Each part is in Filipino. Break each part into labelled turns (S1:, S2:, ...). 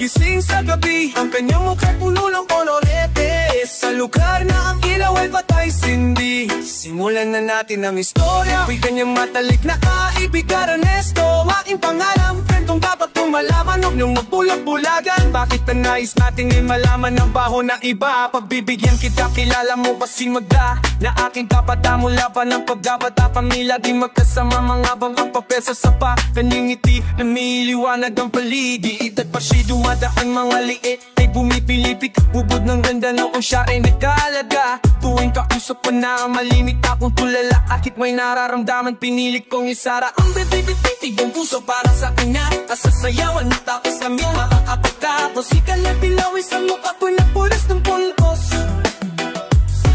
S1: Gising sa gabi, ang kanyang mukha'y puno ng kolorete. Sa lugar na ang ilaw ay patay sindi, simulan na natin ang istorya. May kanyang matalik na kaibigan Ernesto. Aking pangalan, kwentong dapat kong malaman. Huwag niyong magbulag-bulagan. Bakit na nais natin ay malaman ang baho ng iba? Pagbibigyan kita, kilala mo ba si Magda? Na aking kapata mula pa ng pagbabata. Pamilya di magkasama, mga bangkang papel sa sapa. Kanyang ngiti na miliwanag ang paligid. At pa siya dumadaan, mga liit ay bumipilipik. Bubod ng ganda noong siya ay nagkalaga. Tuwing kausap ko na malimit akong tulala. Kahit may nararamdaman, pinilit kong isara ang bibig-bibig ang puso para sa kanya. Kasasayawan at tapos kami makakapagtapos. Ikalay pilaw isang mukha ko na pulis ng pulkos.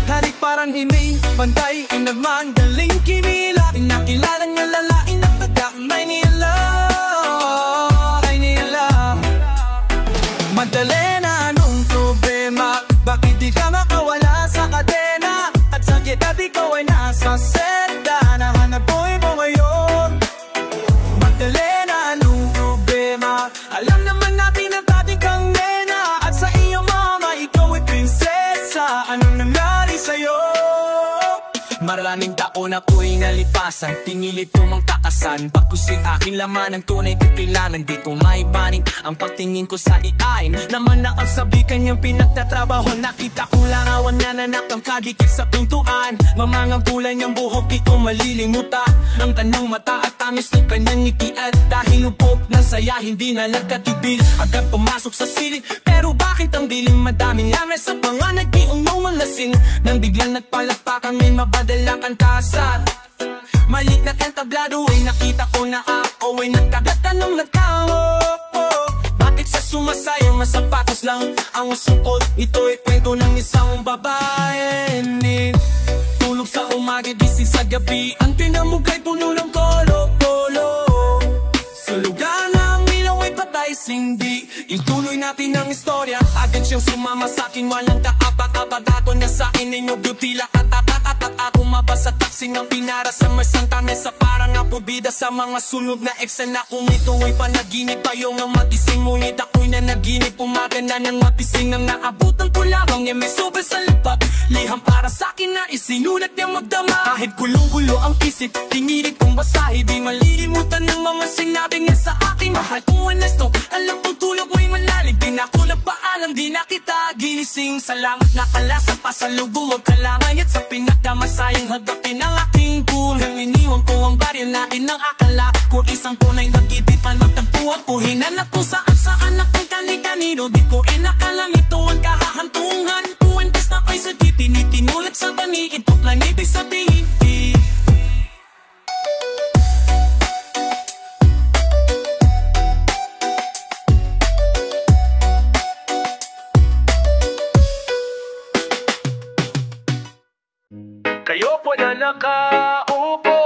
S1: Harik parang hindi bantay, inaman galing kinila. Pinakilala niya lalain na pagkamay nila. Madalena, anong problema? Bakit di ka makawala sa kadena? At sakit at ikaw ay nasa senda. Nahanap boy mo ngayon. Madalena, anong problema? Alam naman natin na dati kang nena. At sa iyong mama, ikaw ay prinsesa. Anong nangyari sa'yo? Maraming taon ako'y nalipasan, pinilit ko mang takasan. Pagkusin aking laman ng tunay kailangan. Di ko maibaning ang pagtingin ko sa iain. Naman nakasabi kanyang pinagtatrabaho. Nakita ko lang awan niya na nakangkadikit sa pintuan. Mamangang kulay niyang buhok, di ko malilimutan. Ang tanong mata at tamis ng kanyang ngiti. At dahil upok ng saya, hindi na nagkatibil. Agad pumasok sa silid, pero bakit ang dilim? Madaming lamay sa mga nag-iunaw malasin. Nang biglang nagpalakpakan, may mabadalang kantasan. Maliit na kentablado ay nakita ko na ako ay nagkagatanong nagkaho. Bakit sa sumasayang masapatos lang ang suot? Ito ay kwento ng isang babae. Tulog sa umaga, gising sa gabi. Ang pinamugay puno ng kolo-kolo. Sa lugar na ang ilaw ay patay sindi. Ituloy natin ang istorya. Agad siyang sumama sa akin, walang kaapat-apat. Ako na sa akin ay nagdutila at ako mabasa taksing ang pinara sa may Santa Mesa. Parang ako bida sa mga sunod na eksena. Kung ito ay panaginip, tayo nga magising. Ngunit ako'y nanaginip, umaga na nang mapising. Nang naabutan ko lamang niya may sobe sa lipat. Liham para sa akin na isinulat niya magdama. Kahit gulong-gulo ang isip, tingilig kong basahin. Di malilimutan ng mga sinabi niya sa akin. Mahal kong honesto, alam kong tulog mo'y malalig. Di na ako nagpaalam, di na kita ginising. Salamat na kalasa pa sa lubong magkalangay. At sa pinagdamasayang hagapin ang aking pulang. Iniwan ko ang baryo natin ng akala ko isang tunay nag-ibipan magtagpuan. Puhinan ako saan akong kani-kanino. Di ko inakalang ito ang kahahantungan. Puwentes na ko'y sa tinitinulat sa bani. Ito lang ibig sabihin.
S2: Kayo po na nakaupo,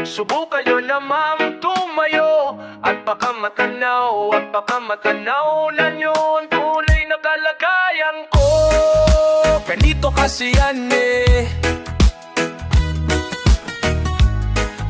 S2: subukan nyo namang tumayo. At baka matanaw na nyo ang tunay na kalagayan ko.
S1: Ganito kasi yan eh.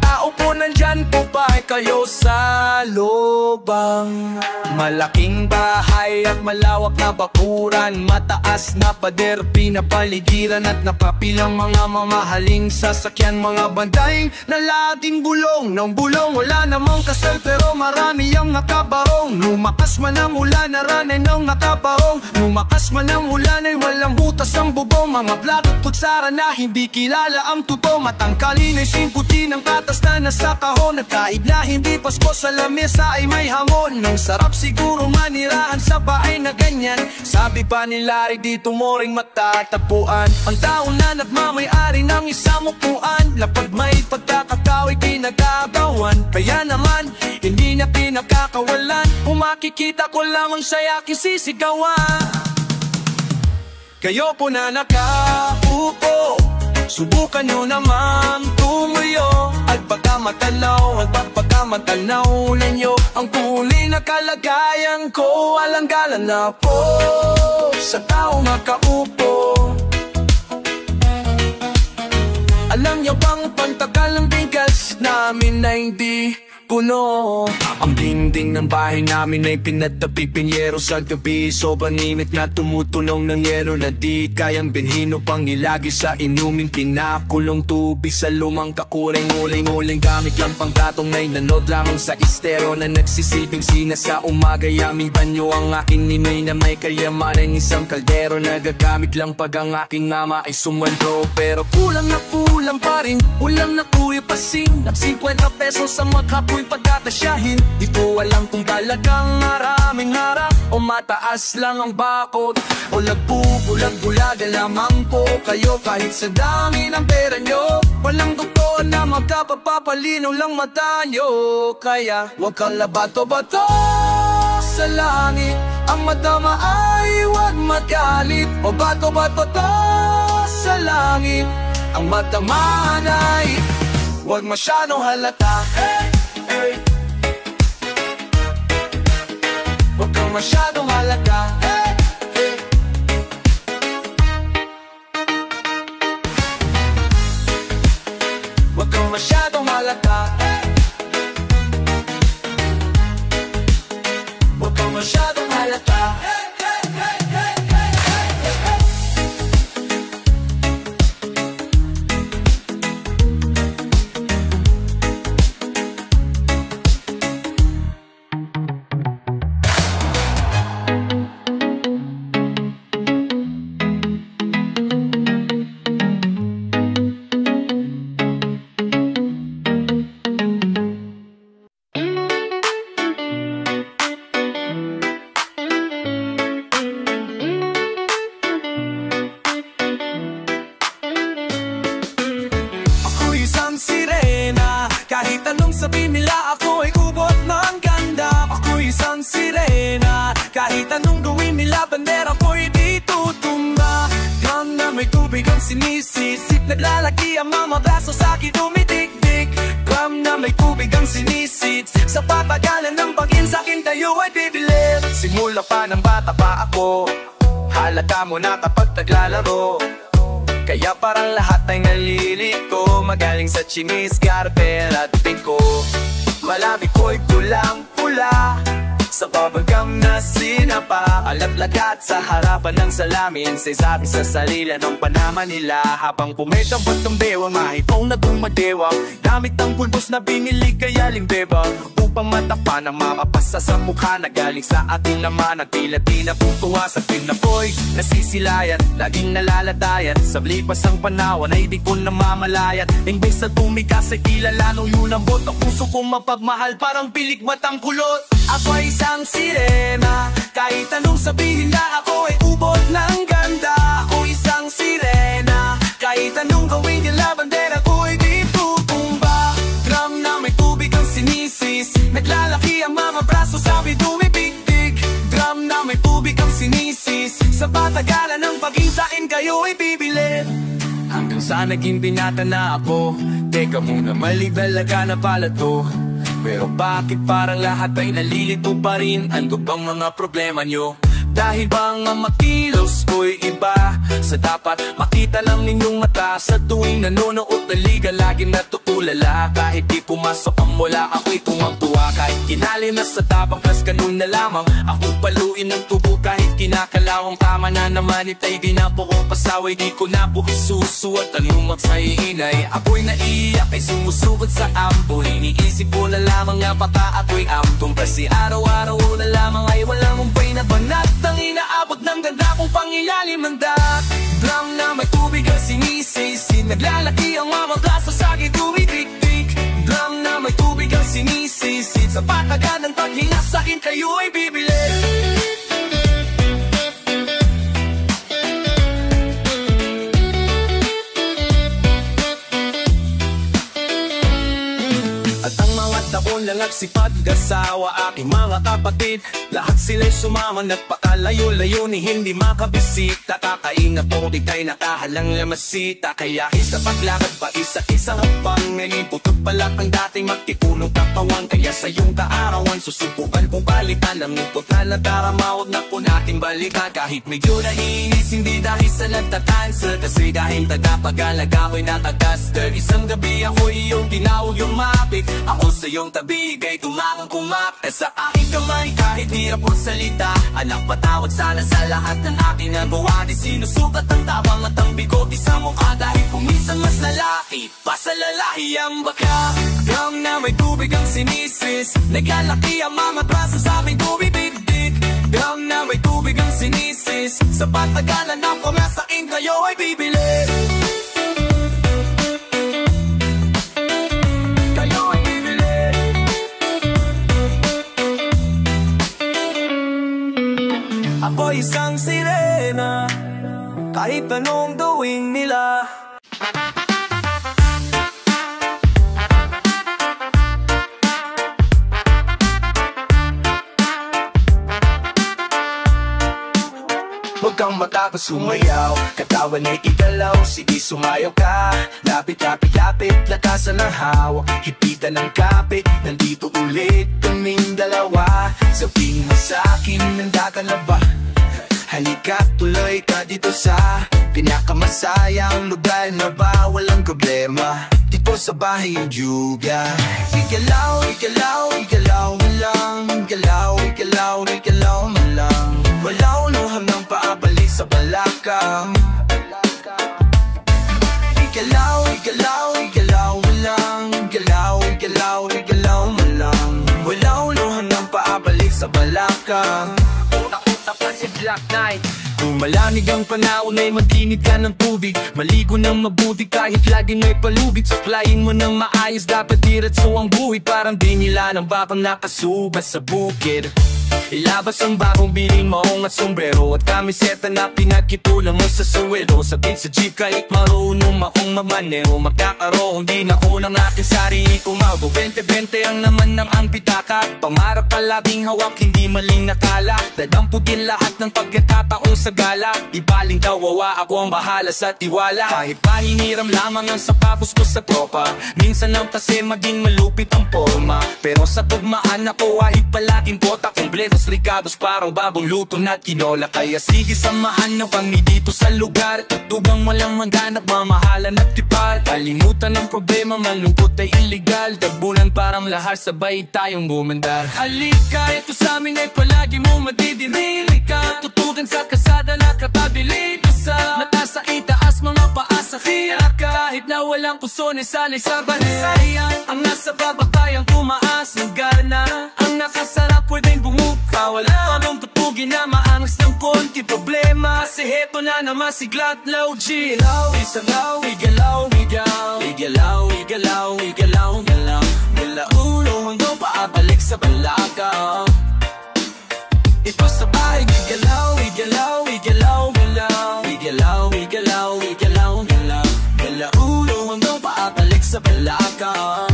S1: Tao po nandyan po ba kayo sa lobang? Malaking bahay at malawak na bakuran. Mataas na pader, pinapaligiran at napapilang mga mamahaling sasakyan. Mga bandaing na lating bulong ng bulong. Wala namang kasal pero marami ang nakabarong. Lumakas man ang ulan, naranay ng nakabarong. Lumakas man ang ulan ay walang butas ang bubong. Mga plato at kutsara na hindi kilala ang tuto. Matangkalin ay simputi ng katas na nasa kahon. Nagkaib na hindi pasko sa lamesa ay may hamon. Nang sarap siguro manirahan sa bahay na ganyan. Sabi pa nila ay dito mo ring matatagpuan ang tao na nagmamay-ari ng isang upuan. Lapag may pagkakatao'y pinagagawan. Kaya naman hindi na pinakakawalan. Kung makikita ko lamang siya'y aking sisigawan. Kayo po na nakaupo, subukan nyo naman tumuyo. At pagkamatanaw na nyo ang tunay na kalagayan ko. Walang galan na po sa tao nakaupo. Alam nyo bang pantagal ng bingkas namin na hindi kuno. Ang dingding ng bahay namin ay pinatapi pinyero sa gabi. Sobrang init na tumutunog ng yero na di kayang binhino pang nilagi sa inumin. Pinakulong tubig sa lumang kakuring. Uling-uling gamit lang pang gatong na inanod lamang sa estero na nagsisilbing sina sa umaga. Yaming banyo ang aking ninay na may kayamanan. Isang kaldero na gagamit lang pag ang aking ama ay sumweldo. Pero kulang na kulang pa rin, ulam na kuya pasing. Nag 50 pesos sa magkapoy pagkatasyahin. Di ko alam kung talagang maraming harap o mataas lang ang bakod o lagbubulag-bulaga lamang po kayo. Kahit sa dami ng pera nyo, walang doktor na magkapapapalinaw lang mata nyo. Kaya wag kang labato-bato sa langit. Ang madama ay wag magalit o bato-bato to sa langit. Ang matamaan ay wag masyadong halata. Hey, hey. Wag kang masyadong halata. Hey, hey. Wag kang masyadong halata. Hey. Wag kang masyadong halata. Hey, hey, hey, hey, hey, hey, hey. Kahit anong sabihin nila, ako ay kubot ng ganda. Ako'y isang sirena. Kahit anong gawin nila, bandera ko'y di tutumba. Drum na may tubig ang sinisisip, naglalaki ang mga braso sa'kin tumitik-tik. Drum na may tubig ang sinisit, sa papagalan ng pagin sa'kin tayo ay bibilin. Simula pa ng bata pa ako, halata mo na kapag naglalaro. Kaya parang lahat ay nalilito, magaling sa chinis, garber at pingko. Malami ko'y pulang-pula, sa bubblegum na sinapa. Alat-lagat sa harapan ng salamin, sasabi sa salila ng Panama nila. Habang pumetambot ng bewang, mahitong na dumadiwang, gamit ang pulbos na binili kaya limbebang. Upang matapan ang mapapasa sa mukha na galing sa ating laman. At tila di na putuwa sa pinapoy, nasisilayan, laging nalalatayan. Sa blipas ang panawan ay di ko namamalayat. Imbes na tumigas ay tila lalong yun ang bot. Ang puso kong mapagmahal parang pilik matang kulot. Ako ay isang sirena, kahit anong sabihin na, ako ay ubod ng ganda. Ako isang sirena, kahit anong gawin nila, bandera ko ay di tutumba. Drum na may tubig ang sinisis, naglalaki ang mga braso, sabi dumipigtig. Drum na may tubig ang sinisis, sa patagalan ng pag-isain kayo ay bibilin. Hanggang sa naging binata na ako, teka muna, mali talaga na pala to. Pero bakit parang lahat ay nalilito pa rin? Ano bang mga problema nyo? Dahil bang ang makilos ko'y iba sa dapat makita lang ninyong mata? Sa tuwing nanonood ng liga, lagi natutulala. Kahit di pumasok ang mula, ako'y tumang-tuwa. Kahit kinali na sa tapang, plus ganun na lamang. Ako paluin ng tubo kahit kinakalawang. Tama na naman, itay di na po ko pasaway. Di ko na po isusuot ang lumag sa iinay. Ako'y naiiyak ay sumusugod sa ambo. Iniisip ko na lamang nga baka ako'y amtong. Kasi araw-araw na lamang ay walang umpay na banat. Ang inaabot ng ganda kong pangilalim ng dak. Drum na may tubig ang sinisisid, naglalaki ang mga braso sa'kin tumitik-tik. Drum na may tubig ang sinisisid, sa patagan ng paghinga sa'kin kayo ay bibili. At ang mga taon lang at sipag gasawa, aking mga kapatid, lahat sila'y sumama. Nagpakalayo-layo ni hindi makabisita. Kakaingat po ika'y nakahalang lamasita. Kaya isa paglakad pa isa-isang hapang, ngayon putot pala ang dating magtipunong kapawang. Kaya sa iyong kaarawan susubukan kong balikan. Ang nukot na nadarama, huwag na po natin balikan. Kahit medyo naiinis, hindi dahil sa nagtatancer, kasi dahil tagapag-alaga ko'y nakaduster. Isang gabi ako'y iyong tinawag yung mapit, ako sa iyong tabi pag-ibig ay tumakang-kumak sa aking kamay. Kahit hirap mo salita, anak patawad sana sa lahat ng aking nagawa. Di sinusukat ang tabang at ang bigote sa mukha, dahil kung minsan mas lalaki pa sa lalahi ang baka. Gang na may tubig ang sinisis, naglalaki ang mga braso sa aming tubig-bigdig. Gang na may tubig ang sinisis, sa patagalan ng pamasain kayo ay bibili. Ako'y isang sirena, kahit anong gawin nila. Huwag kang matakot sumayaw, katawan ay igalaw, sige sumayaw ka. Lapit, lapit, lapit, lakasan ng hawak, hipitan ng kapit. Nandito ulit kaming dalawa, sabihin mo sa'kin, nanda ka na ba? Halika, tuloy ka dito sa pinakamasayang lugar na ba walang problema. Dito sa bahay yung Juga. Igalaw, igalaw, igalaw mo lang. Igalaw, igalaw, igalaw mo lang. Wala unuhan ng paabalik sa balakang. Igalaw, igalaw, igalaw mo lang. Igalaw, igalaw, igalaw mo lang. Wala unuhan ng paabalik sa balakang. Si Black Knight. Kung malamig ang panahon ay magtinid ka ng tubig, maligo ng mabuti kahit lagi may palubig. Supplyin mo ng maayos, dapat diretso ang buhay, parang di nila ng babang nakasuba sa bukid. Ilabas ang bagong biling maong at sombrero at kamiseta na pinagkitulang mo sa suwelo. Sabit sa jeep kahit marunong maong mamanero, magkakaroon din ako ng aking sarili kumago. 20-20 ang naman ng ang pitaka, pangarap palaging hawak, hindi maling nakala. Dadampugin lahat ng pagkatataong sa gala, ibaling kawawa, ako ang bahala sa tiwala. Kahit pahihiram lamang ang sapatos ko sa tropa, minsan lang kasi maging malupit ang forma. Pero sa tugmaan ako ahit palaging bota, kompletos ricados parang babong luto na kinola. Kaya sige samahan na kami dito sa lugar, tugtugang walang maghanap, mamahalan at tipal. Kalimutan ng problema, malungkot ay illegal, tagbulan parang lahat sabay tayong bumandar. Halika, ito sa amin ay palagi mo madidirili ka, tutugan sa kasada na kapabili ka sa mata sa itaas, mga paa sa hira. Kahit na walang puso ni sanay sa bansayan, ang nasa baba kayang tumaas ng gana. Ang nakasarap pwedeng bumuka, wala anong tutugin na maangas ng konti problema. Si heto na naman si Glatlaw G. Isalaw, igalaw, igalaw, igalaw, igalaw, igalaw, igalaw. Mula ulo hanggang paabalik sa balakang. Ito sa bahay, igalaw, igalaw, igalaw, igalaw, igalaw, igalaw, igalaw, igalaw. Mula ulo hanggang paabalik sa balakang.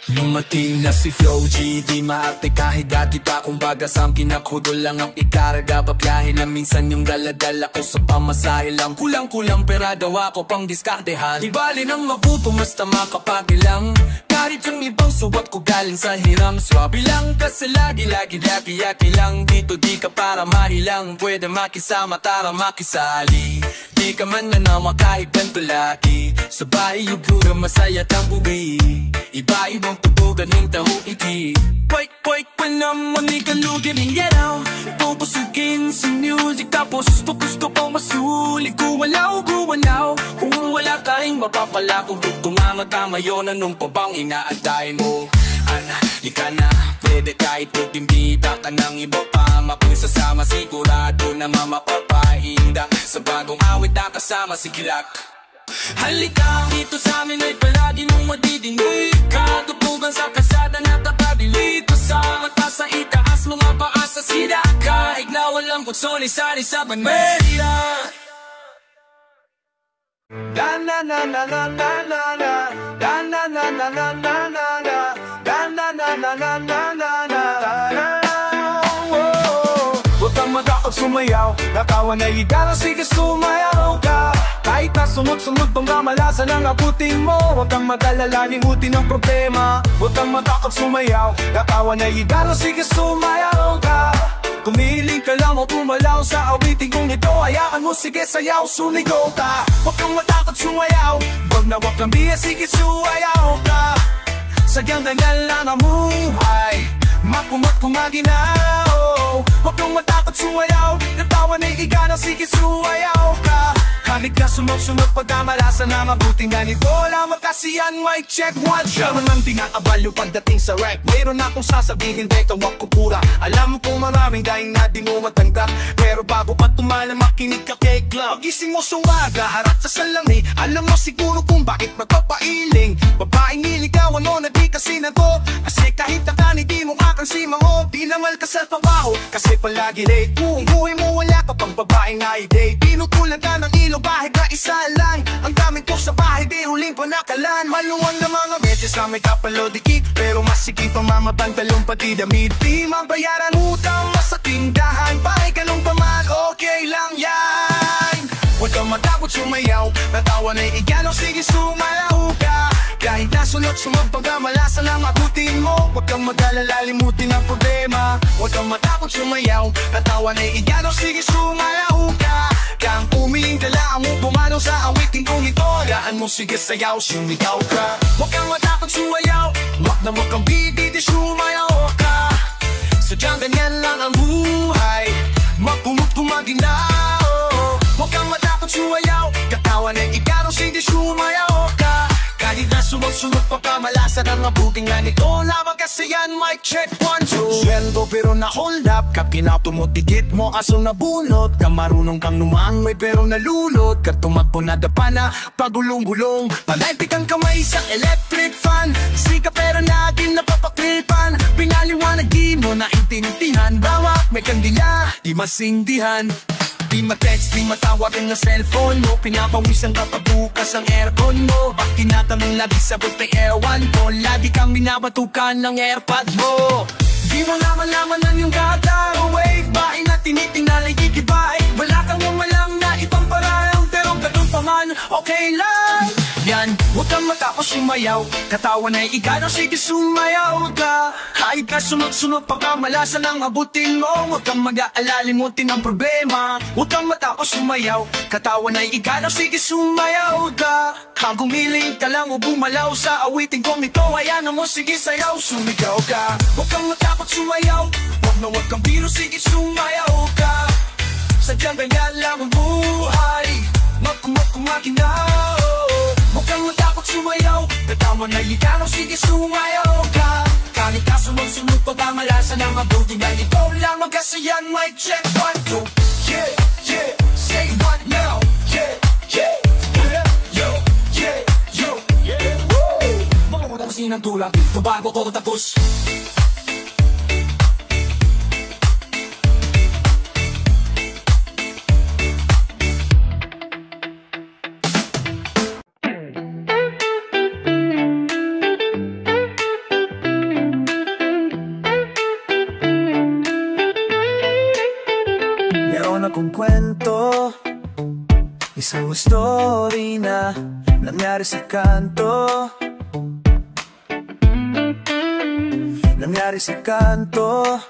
S1: Lumating na si Flow G, di maarte kahit dati pa. Kumbaga sa kinakudol lang ang ikarga, babiyahe na minsan yung daladala ko sa pamasahe lang. Kulang-kulang pera daw ako pang diskartehan, di bali nang mabuto basta makapagilang. Kahit yung ibang suwat ko galing sa hiram, swabe lang kasi lagi-lagi yaki-yaki lang. Dito di ka para mahilang, pwede makisama tara makisali. Di ka man na naman kahit ganito lagi, sa bahay yung gura masaya tambugi. Iba-ibang tubugan ng taho iti. Poik-poik pa naman ikalugin ng yaraw, pupusugin sa music tapos gusto pang masulit. Kuwalaw, kuwalaw, kung wala kaing mapapala, kung tugtungan magkamayo na nung pabang inaantayin mo. Ana, di ka na pwede kahit putimbita ka ng iba pa. Mapoy sasama sigurado na mamapapainda, sa bagong awit na kasama si Kilak. Halika, dito sa amin ay palagi mong madidinig ka, tutugan sa kasada na kapabili ko sa mata sa itaas, mga paa sa sida. Kahit na walang putsoni sari sa bandera. Da na na na na na na na, da na na na na na na na, da na na na na na na na. Huwag kang matakot sumayaw, nakawan ay igala, sige sumayaw ka. Kahit na sunod-sunod pang kamalasan ang abutin mo, huwag kang mag-alala, limutin ang problema. Huwag kang matakot sumayaw, nakawan ay igala, sige sumayaw ka. Kumiling ka lang o tumalaw sa awitin kong ito, hayaan mo sige sayaw, suligaw ka. Huwag kang matakot sumayaw, wag na wag kang biya, sige sumayaw ka. Sadyang ganyan lang ang buhay, makumat kumaginaw. Huwag kang matakot sumayaw, natawan ay igana, sige sumayaw ka. Kahit ka sunod-sunod pagkamalasan na mabuting ganito lamang kasi yan, mic check, one shot. Siya nang tinakabalo pagdating sa rap, mayroon akong sasabihin, dito wako pura. Alam ko maraming dahil na di mo matangkap, pero bago pa tumalang makinig ka kay Club. Pagising mo sa umaga, harap sa salami, alam mo siguro kung bakit magpapailing. Babaeng niligawan mo na di kasi na to, kasi kahit nakani di mo kakansimang mo. Di namal ka sa trabaho, kasi palagi late. Kung buhay mo wala ka pang babaeng na-i-date, pinutulan ka ng ilog bahit na isa lang. Ang gamit ko sa bahay, di huling panakalan. Maluwang na mga beses na may kapalo dikit, pero masikip ang mga pantalong pati damit. Di mabayaran utang mo sa tindahan, bahay ka nung paman, okay lang yan. Huwag kang matakot sumayaw, natawa na igano, sige sumayaw ka. Kahit nasunod-sunod pagkamalasan ang abutin mo, huwag kang mag-alala, limutin ang problema. Huwag kang matakot sumayaw, natawa na igano, sige sumayaw ka. Kang umiling dala mo, pumanaw sa awitin kong ito, daan mo sige sayaw, sumigaw ka. Huwag kang matakot sumayaw, huwag na kang bibiti, sumayaw ka. Sadyang ganyan lang ang buhay, magpumut kumaginaw. Huwag kang matakot sumayaw, katawan ay igano, sige sumayaw ka. Kahit na sunod-sunod pa kamalasan ang abuting nga nito lamang kasi yan, mic check, 1, 2. Sweldo pero na-hold up, kapinato mo, tigit mo, aso nabunot. Kamarunong kang numangoy pero nalulot, katumakbo na dapa na pagulong-gulong. Palaypik ang kamay sa electric fan, sika pero naging napapakripan. Pinaliwanag di mo na intinitihan, bawak may kandila, di masindihan. Di ma-text, di matawag ang cellphone mo, pinapawisan ka pagbukas ang aircon mo. Bak tinatanong lagi sabot may ewan ko, lagi kang binabatukan ng airpod mo. Di mo naman ang iyong gagawin, bahay na tinitingnan ay gigibay. Wala kang umalang na ibang parang, pero ganun pa man, okay lang yan. Huwag kang matapos sumayaw, katawan ay igano, sige sumayaw ka. Kahit ka sunod-sunod pagkamalasan ang abutin mo, huwag kang mag-aalala, limutin ang problema. Huwag kang matapos sumayaw, katawan ay igano, sige sumayaw ka. Kang gumiling ka lang o bumalaw sa awitin kong ito, ayan mo, sige sayaw, sumigaw ka. Huwag kang matapos sumayaw, huwag kang biro, sige sumayaw ka. Sadyang ganyan lang ang buhay, magkumakinaw. Huwag kang matakot sumayaw, katama na ligano, sige sumayaw ka. Kahit ka sunod-sunod pagkamalasan ang abuting nga ito lamang kasi yan, mic check, 1, 2. Yeah, yeah, say what now? Yeah, yeah, yeah, yo, yeah, yo, yeah, woo. Mga kasi ng tulak, babago ko tapos. Akong kwento, isang story na nangyari sa kanto. Nangyari sa kanto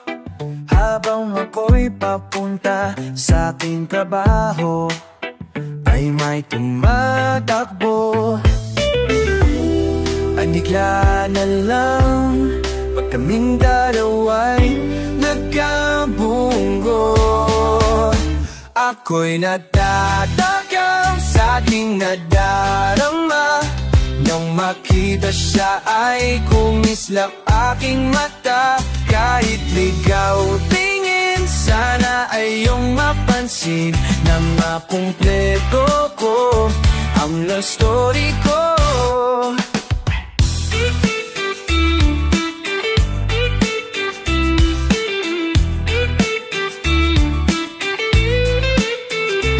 S1: habang ako'y papunta sa aking trabaho, ay may tumatakbo. Ay bigla na lang pag kaming dalawa'y nagkabunggo. Ako'y natatakam sa aking nadarama, nang makita siya ay kumislap aking mata. Kahit ligaw tingin, sana ay iyong mapansin na makumpleto ko ang love story ko.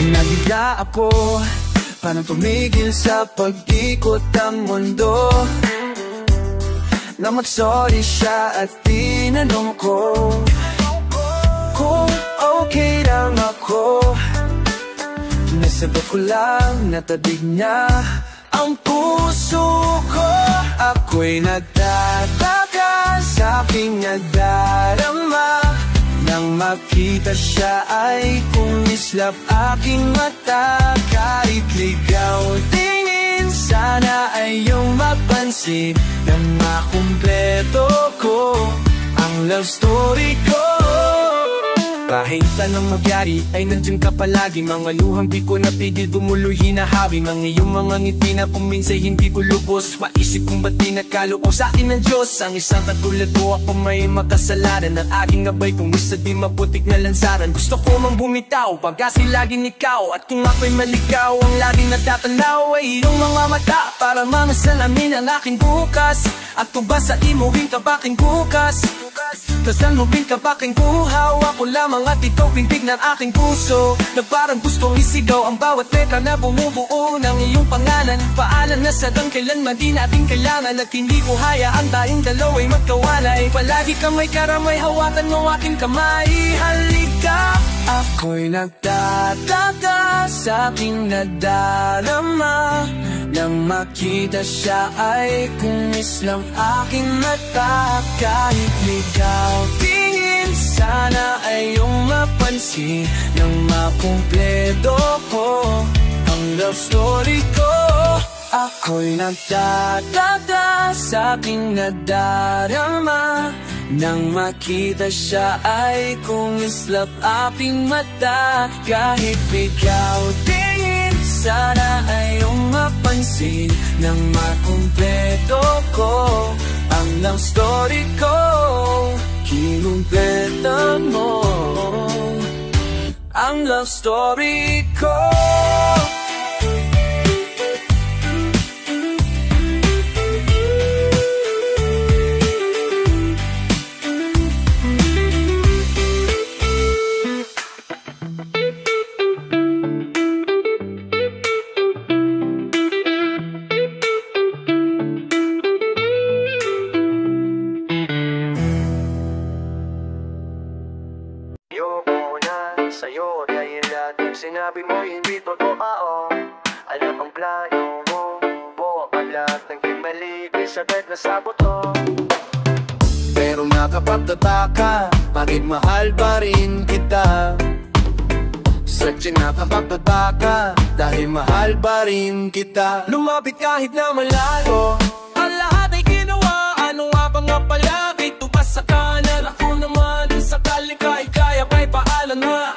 S1: Nagigla ako, parang tumigil sa pag-ikot ang mundo, na mag-sorry siya at tinanong ko kung okay lang ako. Nasagot ko lang, natabig niya ang puso ko. Ako'y nagtataka sa aking nadarama, nang makita siya ay kumislap aking mata. Kahit ligaw tingin, sana ay iyong mapansin nang makumpleto ko ang love story ko. Kahit anong magyari ay nandiyan ka palagi. Mga luhang di ko napigil dumuloy hinahawi. Ang iyong mga ngiti na kuminsay hindi ko lubos. Maisip kong ba't di nagkaloob sa akin ng Diyos. Ang isang katulad ko ako may makasalanan. Ang aking gabay kung isa di maputik na lansaran. Gusto ko mang bumitaw pagkasi laging ikaw. At kung ako'y maligaw ang laging natatanaw ay iyong mga mata para mga salamin ang aking bukas. At kung ba sa imuhin ka baking bukas Tasan mo ka baking buhaw. Ako lamang at ikaw pintig ng aking puso. Na parang gustong isigaw ang bawat letra na bumubuo ng iyong pangalan. Paalan na sa kailanman di natin kailangan. At hindi ko hayaan tayong dalawa'y magkawalay. Palagi kang may karamay, hawakan mo aking kamay. Halika, ako'y nagtataka sa aking nadarama. Nang makita siya ay kumislang aking mata. Kahit ligaw tingin, sana ay iyong mapansin nang makumpleto ko ang love story ko. Ako'y nagtataka sa aking nadarama. Nang makita siya ay kumislap aking mata. Kahit ligaw tingin, sana ay iyong mapansin nang makumpleto ko ang love story ko. Kinumpleto mo ang love story ko.
S2: Sa'yo dahil lahat ng sinabi mo hindi totoo. Alam ang plano mo, buwak ang lahat ng kimali. Sagad na sa buto.
S1: Pero nakapagtataka, bakit mahal pa rin kita? Sadyang nakapagtataka, dahil mahal pa rin kita. Lumapit kahit na malayo, ang lahat ay ginawa. Ano nga ba nga pala? Ito pa sa kanan, ako naman sakali kaya pa'y paalam na.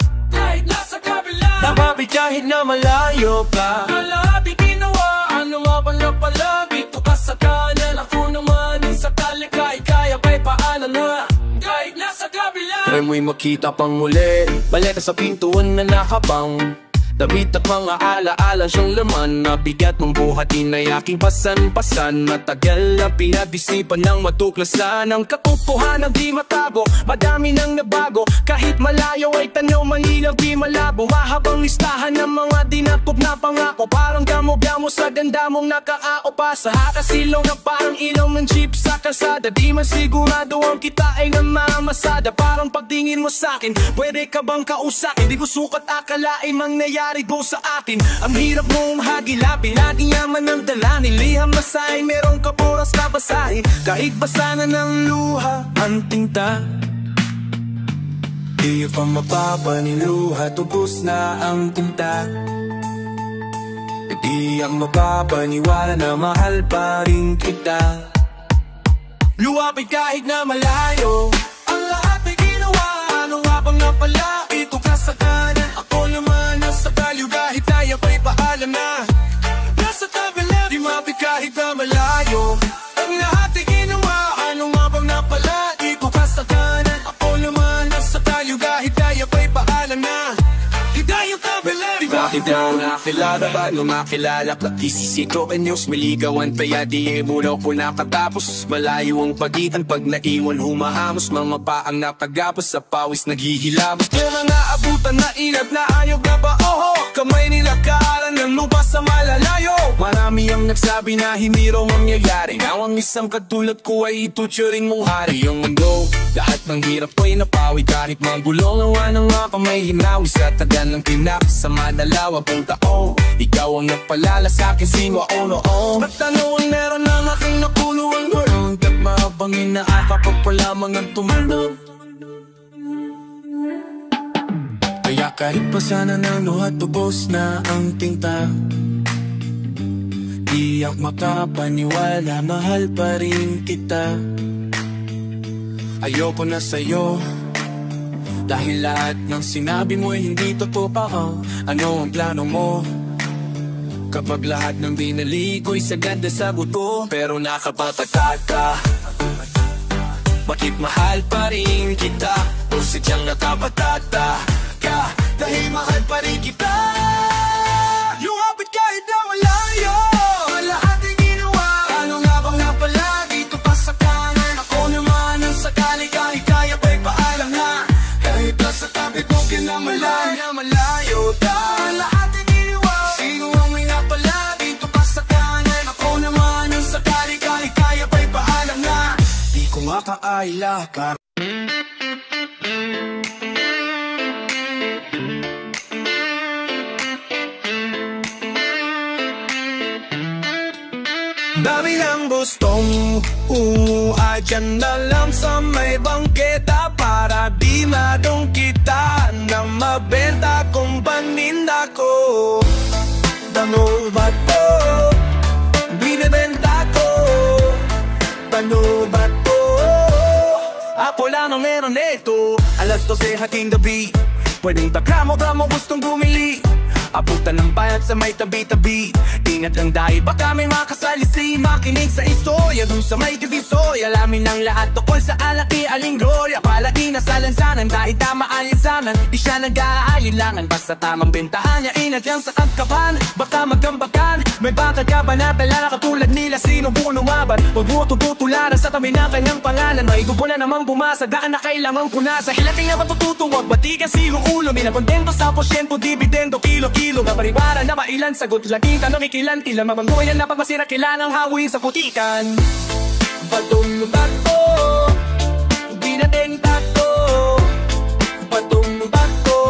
S1: Lumapit kahit na malayo pa, ang lahat ay ginawa. Ano nga ba nga pala? Ito ka sa kanan, ako naman sakali kaya pa'y paalam na. Kahit nasa kabila, try mo'y makita pang muli. Baleta sa pintuan na nakabang, damit at mga alaala siyang laman. Nabigat mong buhatin ay aking pasan-pasan. Matagal na pinag-isipan ng matuklasan. Ang katotohanan di matago, madami nang nabago. Kahit malayo ay tanaw, malinaw di malabo. Mahabang listahan ng mga dinapog na pangako. Parang gamo-gamo sa ganda mong nakaao pa. Sa hakasilong na parang ilaw ng jeep sa kalsada. Di man sigurado ang kita ay namamasada. Parang pagtingin mo sa'kin, pwede ka bang kausakin? Di ko sukat akalain mangyayari go sa atin. Ang hirap mong hagilapin, laging yaman ng dala. Niliham masahin, merong kapuras na basahin. Kahit basa na ng luha ang tinta, di pa mapapaniluha, tubos na ang tinta. Di ang mapapaniwala na mahal pa rin kita. Luwapit kahit na malayo, ang lahat ay ginawa. Ano nga bang napala? Ito ka sa kanan, ako naman nasa kalyo. Kahit tayo pa'y paalam na, nasa tabela. Di mapit kahit na malayo, ang lahat ay ginawa. Ano nga bang napala? Ito ka sa kanan, ako naman nasa kalyo. Kahit tayo pa'y paalam na, di tayo tabela. Bakit daw nakilala bago makilala ka? Isisito ka news, maligawan kaya di mulaw po nakatapos. Malayo ang pagitan pag naiwan humahamos. Mga paang napagapos sa pawis naghihilamos. Yan ang naabutan na inat na ayog na ba? Oho, kamay nila kaaran ng lupa sa malalayo. Marami ang nagsabi na hindi raw mangyayari. Now ang isang katulad ko ay ituturing mong hari. Yung mundo, lahat ng hirap ko'y napawi. Kahit magulong awa ng mga kamay hinawi. Sa tagal ng tinak sa madalawa pang tao, ikaw ang nagpalala sa'kin, sino ako noon. Ba't ano ang meron ng aking nakuluan ngayon? Kat mahabangin na akapag palamang ang tumandog. Kaya kahit pa sana ng luha, tubos na ang tinta. Di ako makapaniwala, mahal pa rin kita. Ayoko na sa'yo, dahil lahat ng sinabi mo ay hindi totoo. Ano ang plano mo? Kapag lahat ng binali ko'y sagad na sagot ko, pero nakapatagtag ka. Bakit mahal pa rin kita? O sadyang nakapatagtag ka? Dahil mahal pa rin kita. Yung hapit kahit na malayo, lahat ay ginawa. Ano nga bang napalagi ito pa sa kanan? Ako naman ang sakali, kahit kaya pa'y paalam na. Kahit na sa tabi ko kinamalayo dahil lahat ay ginawa. Sino ang may napalagi ito pa sa kanan? Ako naman ang sakali, kahit kaya pa'y paalam na. Di ko makaayla ka. Dami ng gustong umuha dyan na lang sa may bangketa, para di madong kita na mabenta kung paninda ko. Dano ba to? Binibenta ko. Dano ba to? Ako lang ang meron nito. Alas 12 hating gabi, pwedeng tagramo-gramo gustong bumili. Abutan ng bayad sa may tabi-tabi. Ingat lang dahil baka may makasalisi. Makinig sa istorya dun sa may divisoy. Alamin ng lahat tungkol sa alaki aling gloria. Palagi nasa lansanan dahil tama alinsanan. Di siya nag-aalinlangan, basta tamang bentahan niya. Ingat yan sa kagkapan, baka magambakan. May bakal ka ba na talala katulad nila? Sino buong lumaban? Huwag mo tutularan sa tabi na kanyang pangalan. May gubo na namang bumasa, daan na kailangan ko na. Sa hilating na matututuwag, batigan silong ulo. Minakontento sa porsyento, dividendo, kilo-kilo. Naparibara na mailan, sagot laging tanong ikilan. Tila mabanggoyan na pagmasira, kailangang hawin sa putikan. Patong bato, di na din tato. Patong bato,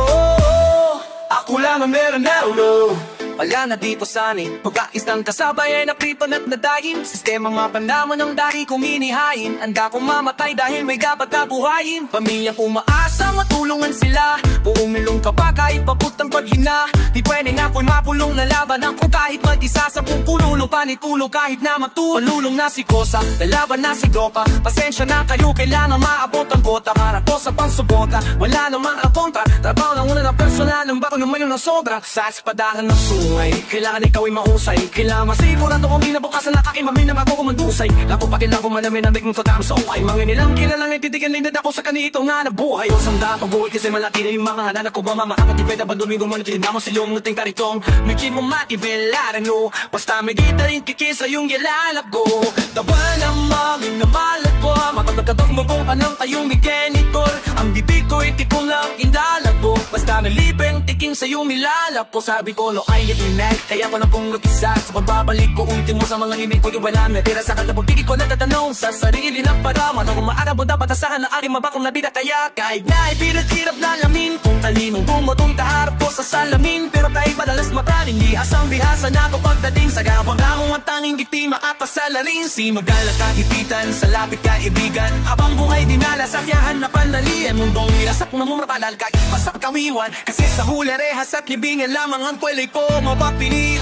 S1: ako lang ang meron na ulo. Wala na dito sanay, pagkais ng kasabay ay napripan at nadayin. Sistema nga pandaman ng dahi kong inihain. Anda kong mamatay dahil may dapat na buhayin. Pamilya umaasa, matulungan sila. Puumilong ka pa kahit paputang paghina. Di pwede nga po'y mapulong na laban ako kahit mag-isa sa pupululong panitulong kahit na matululong na si Kosa. Lalaban na si Dopa, pasensya na kayo, kailangan maabot ang bota. Para to sa pangsubota, wala namang akontra. Trabaho lang una na personal, ang bako naman yung nasobra. Sa espadahan ng sungay, kailangan ikaw ay mahusay. Kailangan masigurado kung binabukasan na aking mamin na bago ko magdusay. Lako pakilang kung malamin ang mong tatama sa ukay. Mga nilang kilalang ititigan linad ako sa kanito nga nabuhay. O sanda pag-uwi kasi malaki na yung mga hanan ako ba mamakakatipid. Abang domingo mo natin mo silong nating karitong. May kid mo matibelaran no. Basta may kita rin kikisa yung yalalap ko. Tawa ng maming na malat ko. Matagkatok mo kung anong kayong may genitor. Ang bibig ko itikong lang indalap ko. Basta nalipeng tiking sa yung nilalap ko. Sabi ko no ay itinay, kaya ko na pong lukisa. Sa pagbabalik ko ultimo sa mga hindi ko iwanan. May tira sa katapagpigil ko natatanong sa sarili ng paraman. Kung umaarap mo dapat asahan na aking mabakong nabida. Kaya kahit na ipinag-hirap na lamin, kung talinong bumutong taharap ko sa salamin. Pero tayo madalas mataling lihasang bihasa na ako pagdating sa gawang akong ang tanging biktima at pasalarin. Si magalat kahipitan, sa lapit kaibigan. Habang buhay dinala sa tiyahan na panalian. Mundong nirasak na mumapalal kaipas at kawiwan. Kasi sa huli rehas at libingan lamang ang pwede ko mapapilian.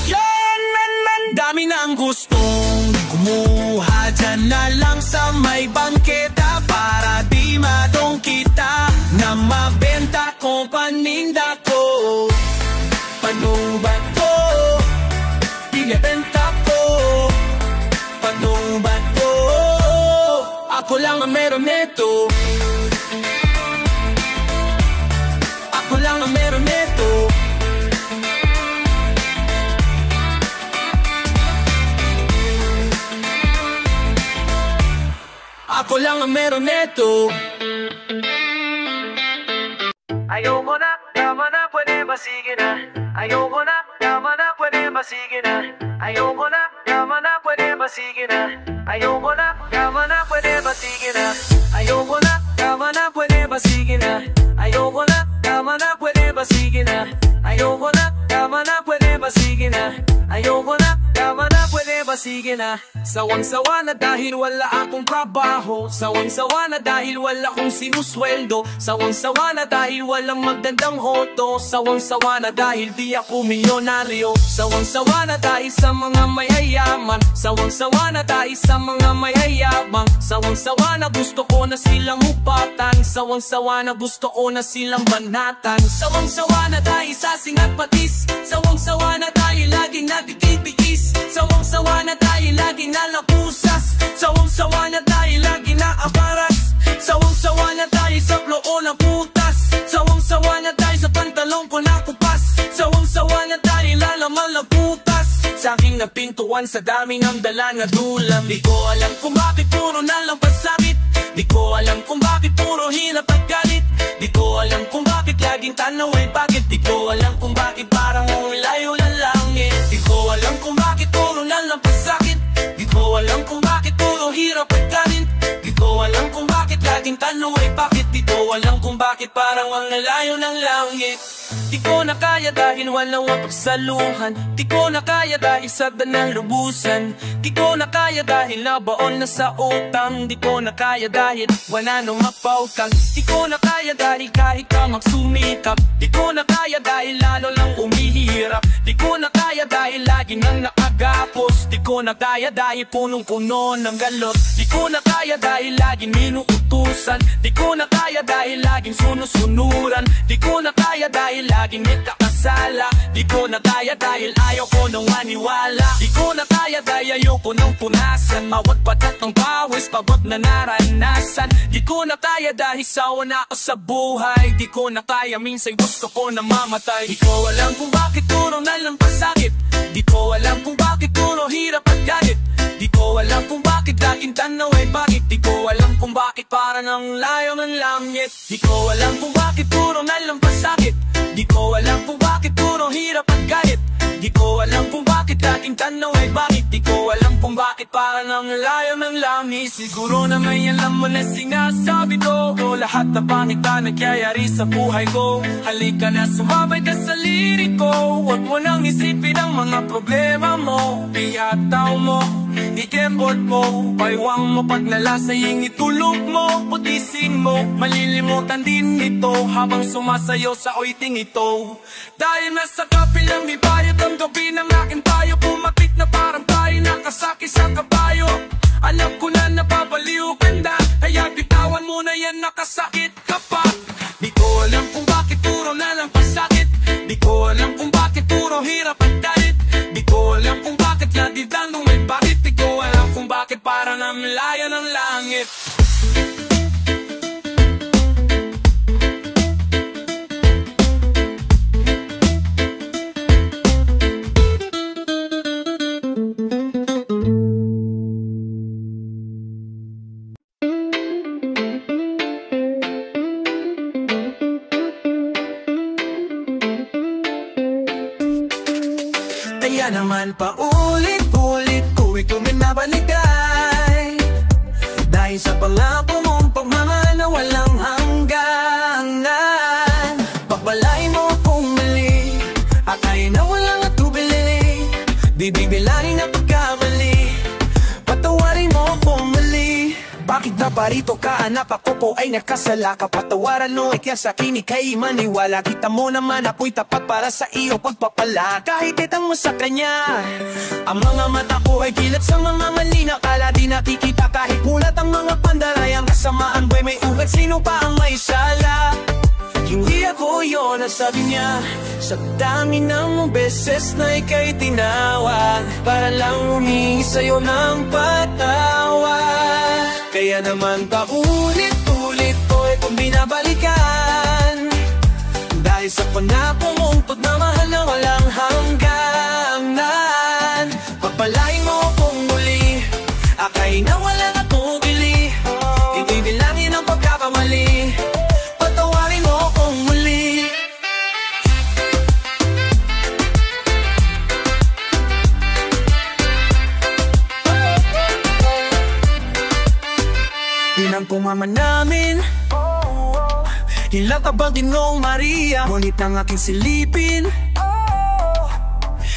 S1: Yan man, dami na ang gustong kumuha dyan na lang sa may bangketa. Para di madong kita na mabenta kung paninda ko. Paano ba to? Binibenta ko. Paano ba to? Ako lang ang meron neto. Ako lang ang meron neto. Ako lang ang meron neto. Ayoko na, tama na, pwede ba sige na? Ayoko na, tama na, pwede ba sige na? Ayoko na, tama na, pwede ba sige na? Ayoko na, tama na, pwede ba sige na? Ayoko na, tama na, pwede ba sige na? Ayoko na, tama na, pwede ba sige na? Ayoko na, tama na, pwede ba sige na? Ayoko na, tama na, pwede ba sige na. Sawang-sawa na dahil wala akong trabaho. Sawang-sawa na dahil wala akong sinusweldo. Sawang-sawa na dahil walang magandang hoto. Sawang-sawa na dahil di ako milyonaryo. Sawang-sawa na dahil sa mga mayayaman. Sawang-sawa na dahil sa mga mayayabang. Sawang-sawa na gusto ko na silang upatan. Sawang-sawa na gusto ko na silang banatan. Sawang-sawa na dahil sasing at patis. Sawang-sawa na dahil laging nagtitiis. Sawang-sawa na dahil laging nalapusas. Sawang-sawa na dahil laging naabaras. Sawang-sawa na dahil sa ploo ng putas. Sawang-sawa na dahil sa pantalong ko nakupas. Sawang-sawa na dahil lalaman ng putas. Sa aking napintuan sa dami ng dala na dulang. Di ko alam kung bakit puro nalang pasakit. Di ko alam kung bakit puro hirap at galit. Di ko alam kung bakit laging tanaw ay bakit. Di ko alam kung bakit parang layo ng langit. Di ko alam kung bakit puro nalang pasakit. Di ko alam kung bakit puro hirap at galit. Di ko alam kung bakit laging tanaw ay bakit. Di ko alam kung bakit parang ang layo ng langit. Di ko na kaya dahil walang mapagsaluhan. Di ko na kaya dahil sa danang lubusan. Di ko na kaya dahil nabaon na sa utang. Di ko na kaya dahil wala nang mapautang. Di ko na kaya dahil kahit ka magsumikap. Di ko na kaya dahil lalo lang umihirap. Di ko na kaya dahil lagi nang nakagapos. Di ko na kaya dahil punong-puno ng galot. Di ko na kaya dahil laging minuutusan. Di ko na kaya dahil laging sunusunuran. Di ko na kaya dahil laging may kakasala. Di ko na kaya dahil ayaw ko nang maniwala. Di ko na kaya dahil ayoko nang punasan. Mawag patat ng pawis, pagod na naranasan. Di ko na kaya dahil sawa na ako sa buhay. Di ko na kaya, minsan gusto ko na mamatay. Di ko alam kung bakit puro nalang pasakit. Di ko alam kung bakit puro hirap at galit. Di ko alam kung bakit laging tanaw ay bakit. Di ko alam kung bakit parang ang layo ng langit. Di ko alam kung bakit puro nalang pasakit. Di ko alam kung bakit puro hirap at galit. Di ko alam kung bakit laging tanaw ay bakit. Di ko alam kung bakit parang ang layo ng langit. Siguro na may alam mo na sinasabi ko. Lahat na pangit na nagyayari sa buhay ko. Halika na sumabay ka sa liriko. Huwag mo nang isipin ang mga problema mo. Ihataw mo, ikembot mo. Paiwang mo pag nalasaying itulog mo. Putisin mo, malilimutan din ito. Habang sumasayo sa oiting ito. Dahil nasa kapilang di bayad ang gabi ng aking tayo. Pumatik na parang tayo nakasakay sa kabayo. Alam ko na napabaliw ka na, kaya bitawan mo na yan, nakasakit ka pa. Di ko alam kung bakit puro nalang pasakit. Di ko alam kung bakit puro hirap at galit. Di ko alam kung bakit lagi danong may bakit. Di ko alam kung bakit parang ang layo ng langit. Kaya naman paulit-ulit ko ikaw minabalikan. Dahil sa pangako mong pagmamahal na walang hangganan. Pagbalay mo kung mali, akay na walang atubili. Di bibilangin na pagkamali, patawarin mo kung mali. Bakit na parito ka, anak ako po ay nakasala. Kapatawaran mo ay kaya sa akin ika'y maniwala. Kita mo naman ako'y tapat para sa iyo pagpapala. Kahit itang mo sa kanya, ang mga mata ko ay kilap sa mga mali. Nakala di nakikita kahit mulat ang mga pandaray. Ang kasamaan boy may ugat, sino pa ang may sala? Hindi ako yun, sabi niya. Sa dami ng beses na ika'y tinawag, para lang humingi sa'yo ng patawad. Kaya naman paulit-ulit ko itong binabalikan. Dahil sa pangako mong pagmamahal na walang hangganan. Pagpalain mo kung muli, akay na walang atubili. Hindi bilangin ang pagkakamali, patawarin mo kung muli. Inang kumama namin, ilang tabang Ginong Maria, ngunit ang aking silipin.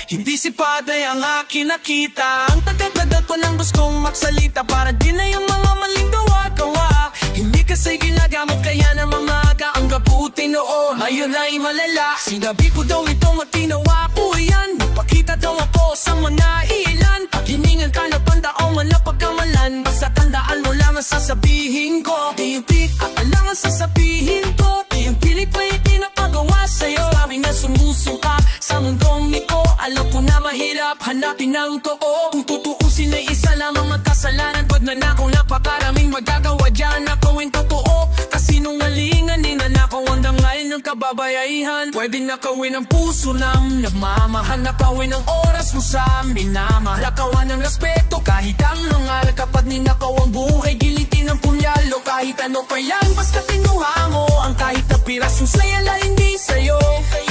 S1: Hindi si Paday ang aking nakita. Ang tagal-tagal ko lang gustong magsalita para di na yung mga maling gawa-gawa. Hindi kasi ginagamit kaya ng mga ang kabuti noon. Ngayon ay malala. Sinabi ko daw itong at tinawa ko yan. Magpakita daw ako sa mga ilan. Paghiningan ka na pandaong wala pagkamalan. Basta tandaan mo lang ang sasabihin ko. Di yung pick at lang ang sasabihin ko. Di yung pilit pa yung pinapagawa sa'yo. Sabi na sumusuka sa mundong ito. Alam ko na mahirap hanapin ang totoo. Kung tutuusin ay isa lang ang magkasalanan. Pag nanakaw napakaraming magagawa dyan. Nakawin totoo kasi nungalingan. Ninanakaw hanggang ngayon ng kababayaihan. Pwede nakawin ang puso ng nagmamahal. Nakawin ang oras mo sa minamahal. Nakawan ng respeto kahit ang nangal. Kapag ninakaw ang buhay gilitin ng punyalo. Kahit ano pa yan basta kinuha mo. Ang kahit na pirasong sayala hindi sa'yo.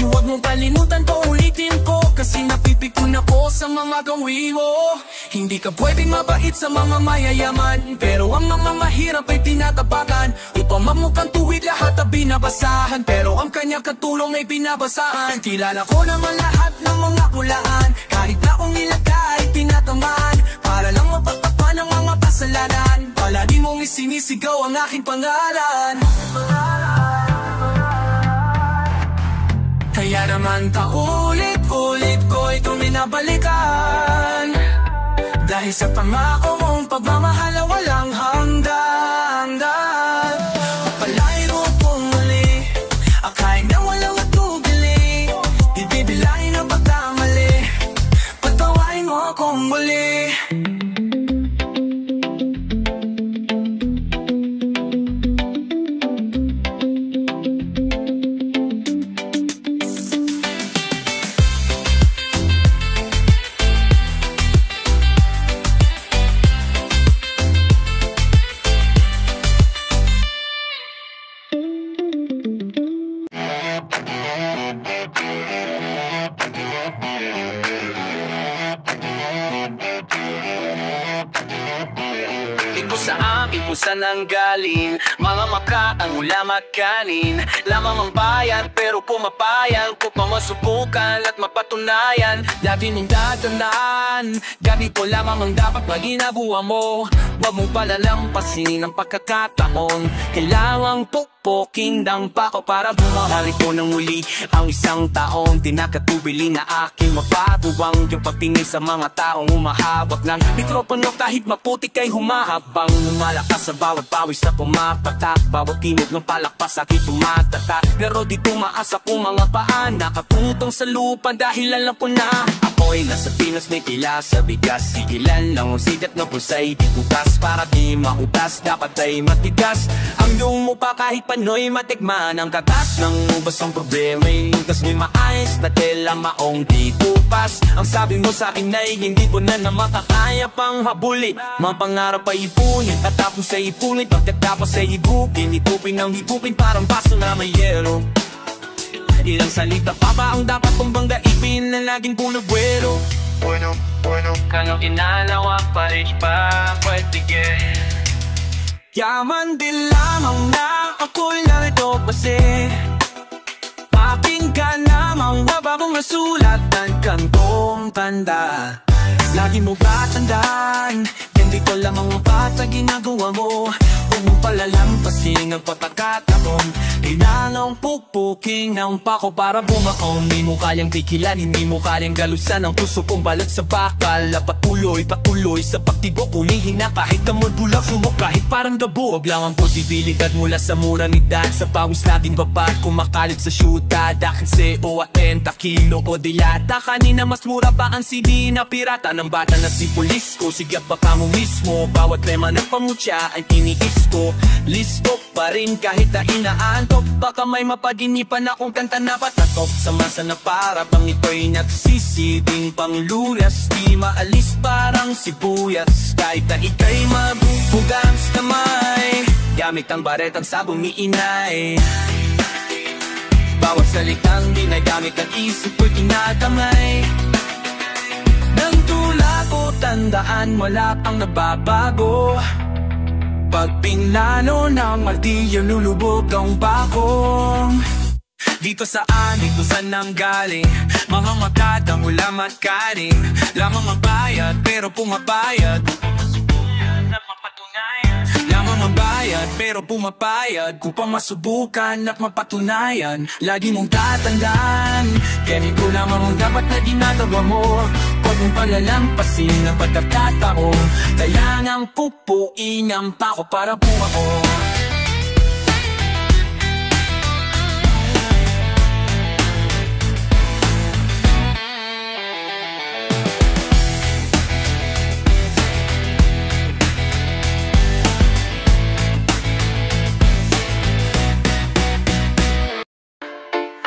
S1: Huwag mong kalimutan to ulitin ko. Kasi napipikon ako sa mga gawin mo. Hindi ka pwedeng mabait sa mga mayayaman. Pero ang mga mahirap ay tinatapakan. Upang mamukhang tuwid lahat ay binabasahan. Pero ang kanyang katulong ay binabasahan. Kilala ko naman lahat ng mga kulaan. Kahit na kung ilaka ay tinatamaan. Para lang mapagtapan ang mga kasalanan. Palagi mong isinisigaw ang aking pangalan. Kaya naman paulit-ulit ko ito minabalikan. Dahil sa pangako mong pagmamahal walang hanggan. Papalain mo kong muli. Akain na walang atubili. Ibibilangin na pagkamali. Patawain mo akong muli.
S3: Saan ang galing? Mga makaang ulamat kanin. Lamang ang bayan pero pumapayag. Kung masubukan at mapatunayan. Dati mong tatandaan. Gabi po lamang ang dapat maginabuha mo. Huwag mo palalampasin ang pagkakataon. Kailangang pukpukin ng pako para bumahali ko ng muli ang isang taong tinakatubili na aking mapatuwang. Yung pagtingin sa mga taong umahawak ng mikropono kahit maputik ay humahabang. Malakas sa bawat pawis na pumapatak. Bawat tinog ng palakpas aking tumatatak. Pero di tumaas akong mga paan. Nakatutong sa lupa dahil alam ko na ako'y nasa Pinas may pila sa bigas. Sigilan lang ang sigat ng pusay di bukas. Para di mautas dapat ay matigas. Ang iyong mukha kahit pano'y matikman. Ang katas ng ubas ang problema'y lutas. May maayos na tela maong di tupas. Ang sabi mo sa akin ay hindi ko na makakaya pang habuli. Mga pangarap ay ipunin. Katapos ay ipunin. Pagkatapos ay higupin. Higupin ang higupin parang baso na may yelo. Ilang salita pa ba ang dapat kong banggaipin na laging punagwero? Bueno, kano inanawa pa rin pa pwede.
S1: Yaman din lamang na ako lang ito kasi pakinggan lamang mababang nasulatan kantong tanda. Lagi mo ba tandaan? Hindi ko lamang mapata ginagawa mo. Huwag mo palalampasin ang pagkakataon. Kailangang pukpuking ng pako para bumaon. Hindi mo kayang tikilan, hindi mo kayang galusan ang puso kong balat sa bakal. Patuloy sa pagtibok, humihina kahit amoy bulak sumok. Kahit parang dabuog lang ang posibilidad mula sa muranidad. Sa pawis natin babad, kumakalit sa syudad. Akin CO at 30 kilo o dilata. Kanina mas mura pa ang CD na pirata ng bata na si pulis ko. Sigap baka mo mismo, bawat lema ng pamutya ay tiniis ko. Listo pa rin kahit na inaantok. Baka may mapaginipan akong kanta na patatok. Sa masa na para bang ito'y nagsisiding panglunas. Di maalis parang sibuyas. Kahit na ika'y mabubugang sa kamay. Gamit ang baretang sa bumiinay. Bawat salitang di na gamit ang isip ko'y tinatamay. Nang tula ko tandaan wala pang nababago. Pag pinlano ng martilyo lulubog ang bakong. Dito sa amin kung saan nang galing Mga matadang ulam at kanin, lamang magbayad pero pumapayag. Lamang magbayad pero pumapayag upang masubukan at mapatunayan. Lagi mong tatandaan, ganito lamang ang dapat na ginagawa mo. Huwag mong palalampasin ang pagkakatao. Kaya nang pupuin ang pako para pumako.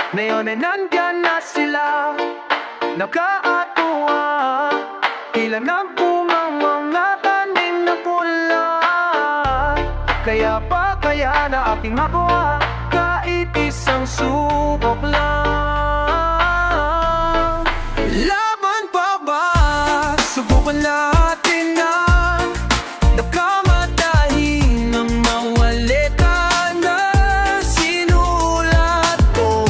S2: Ngayon ay nandyan na sila, nakaatuwa. Ilan ang bungang mga tanim na pula. Kaya pa kaya na aking makuha, kahit isang subok lang.
S1: Laban pa ba? Subukan natin na nakamatahin ng mawalita na sinulat ko.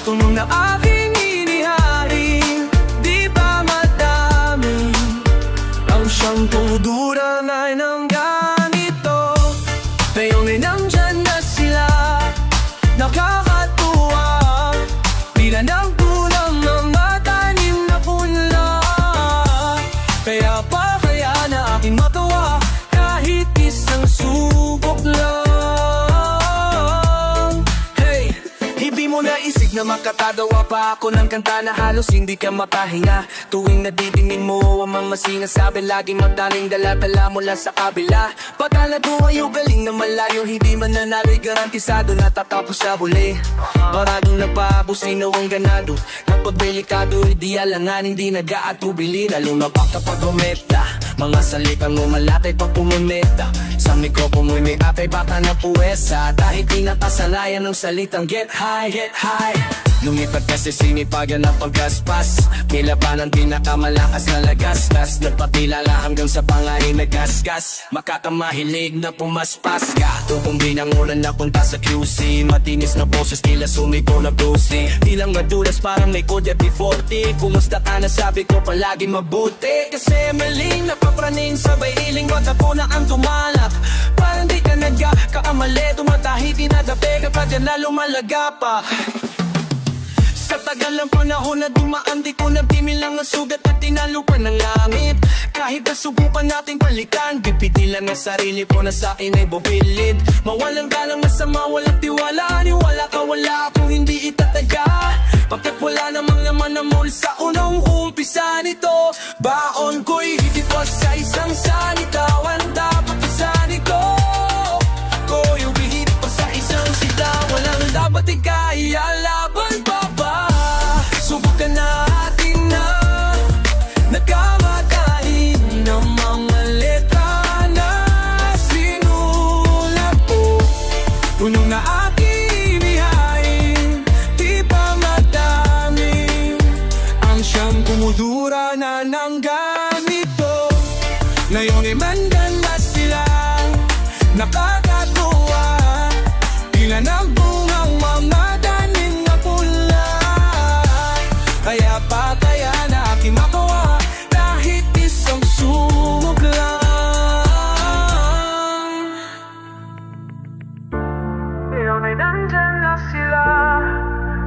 S1: Tunong na aking iniharing, di ba madami ang siyang tudura na ng ganito. Ngayon ay nandyan na sila, nakakatuwa. Bila ng tulang mga tanim na punla. Kaya pa kaya na aking matuwa, kahit isang subok lang. Hey, hindi mo naisip na makatadawa pa ako ng kanta na halos hindi ka makahinga. Tuwing natitingin mo ang mga sinasabi, laging magdaling dala-dala mula sa kabila. Pagkala tumayo galing na malayo, hindi man nanalo'y garantisado na tatapos sa huli. Maradong napapusinaw ang ganado, kapag delikado hindi alangan, hindi nag-aatubili. Lalo na kapag umeta, mga salitang lumalatay pag pumuneta. Sa mikropono'y may atay bata na puwesa, dahil di nakasanayan ng salitang get high, get high. Lumipat kasi sinipagan ng paggaspas, nilaban ang pinakamalakas na lagastas. Nagpakilala hanggang sa pangahin na gasgas, makakamahilig na pumaspas ka. Tukong binangunan na punta sa QC, matinis na boses tila sumiko na bluesy. Di lang madulas parang may kode B40. Kumusta ka na sabi ko palagi mabuti, kasi maling napapraning sabay iling wag ako na ang tumalak. Parang di ka nagkakamali, tumatahi tinadabi kapag yan na lumalaga pa. Sa tagal ng panahon na dumaan, di ko nabimilang ang sugat at tinalo pa ng langit. Kahit nasubukan nating palitan, bibitilan ng sarili ko na sa akin ay bubilid. Mawalang galang masama, walang tiwala, niwala ka wala kung hindi itataga. Pagkat wala namang naman na mall sa unang umpisa nito. Baon ko'y higit pa sa isang sanitawan, dapat isani ko. Ko'y higit pa sa isang sila, walang dapat ikaialaban pa. Subukan natin na nagkamatahin ng mga letra na sinulat ko. Tunong na aking inihain, di pa madami ang siyang kumudura na ng ganito. Ngayon ay mandan na sila, nakakatuwa. Ilan ang bungang mga tanim na pula. Kaya pa kaya na aking makuha, kahit isang sumog lang.
S2: Ngayon ay nandyan na sila,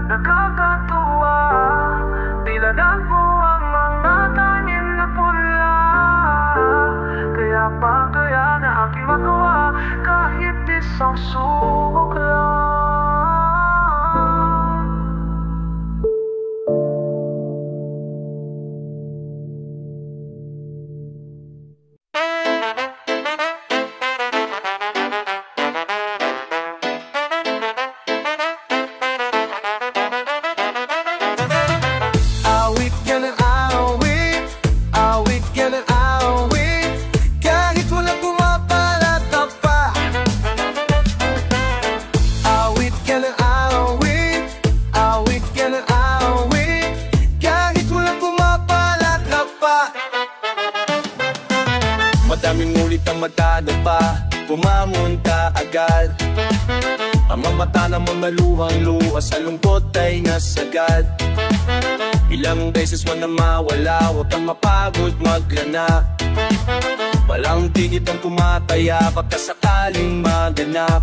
S2: nakakatuwa. Tila nagbuwang mga tanim na pula. Kaya pa kaya na aking makuha, kahit isang sumog lang.
S1: Madaming ulit ang matadapa, pumamunta agad. Ang mga mata na mga luhang luha sa lungkot ay nasagad.
S3: Ilang beses mo na mawala, huwag kang mapagod maghanap. Walang tigit ang pumataya, baka sakaling maganap.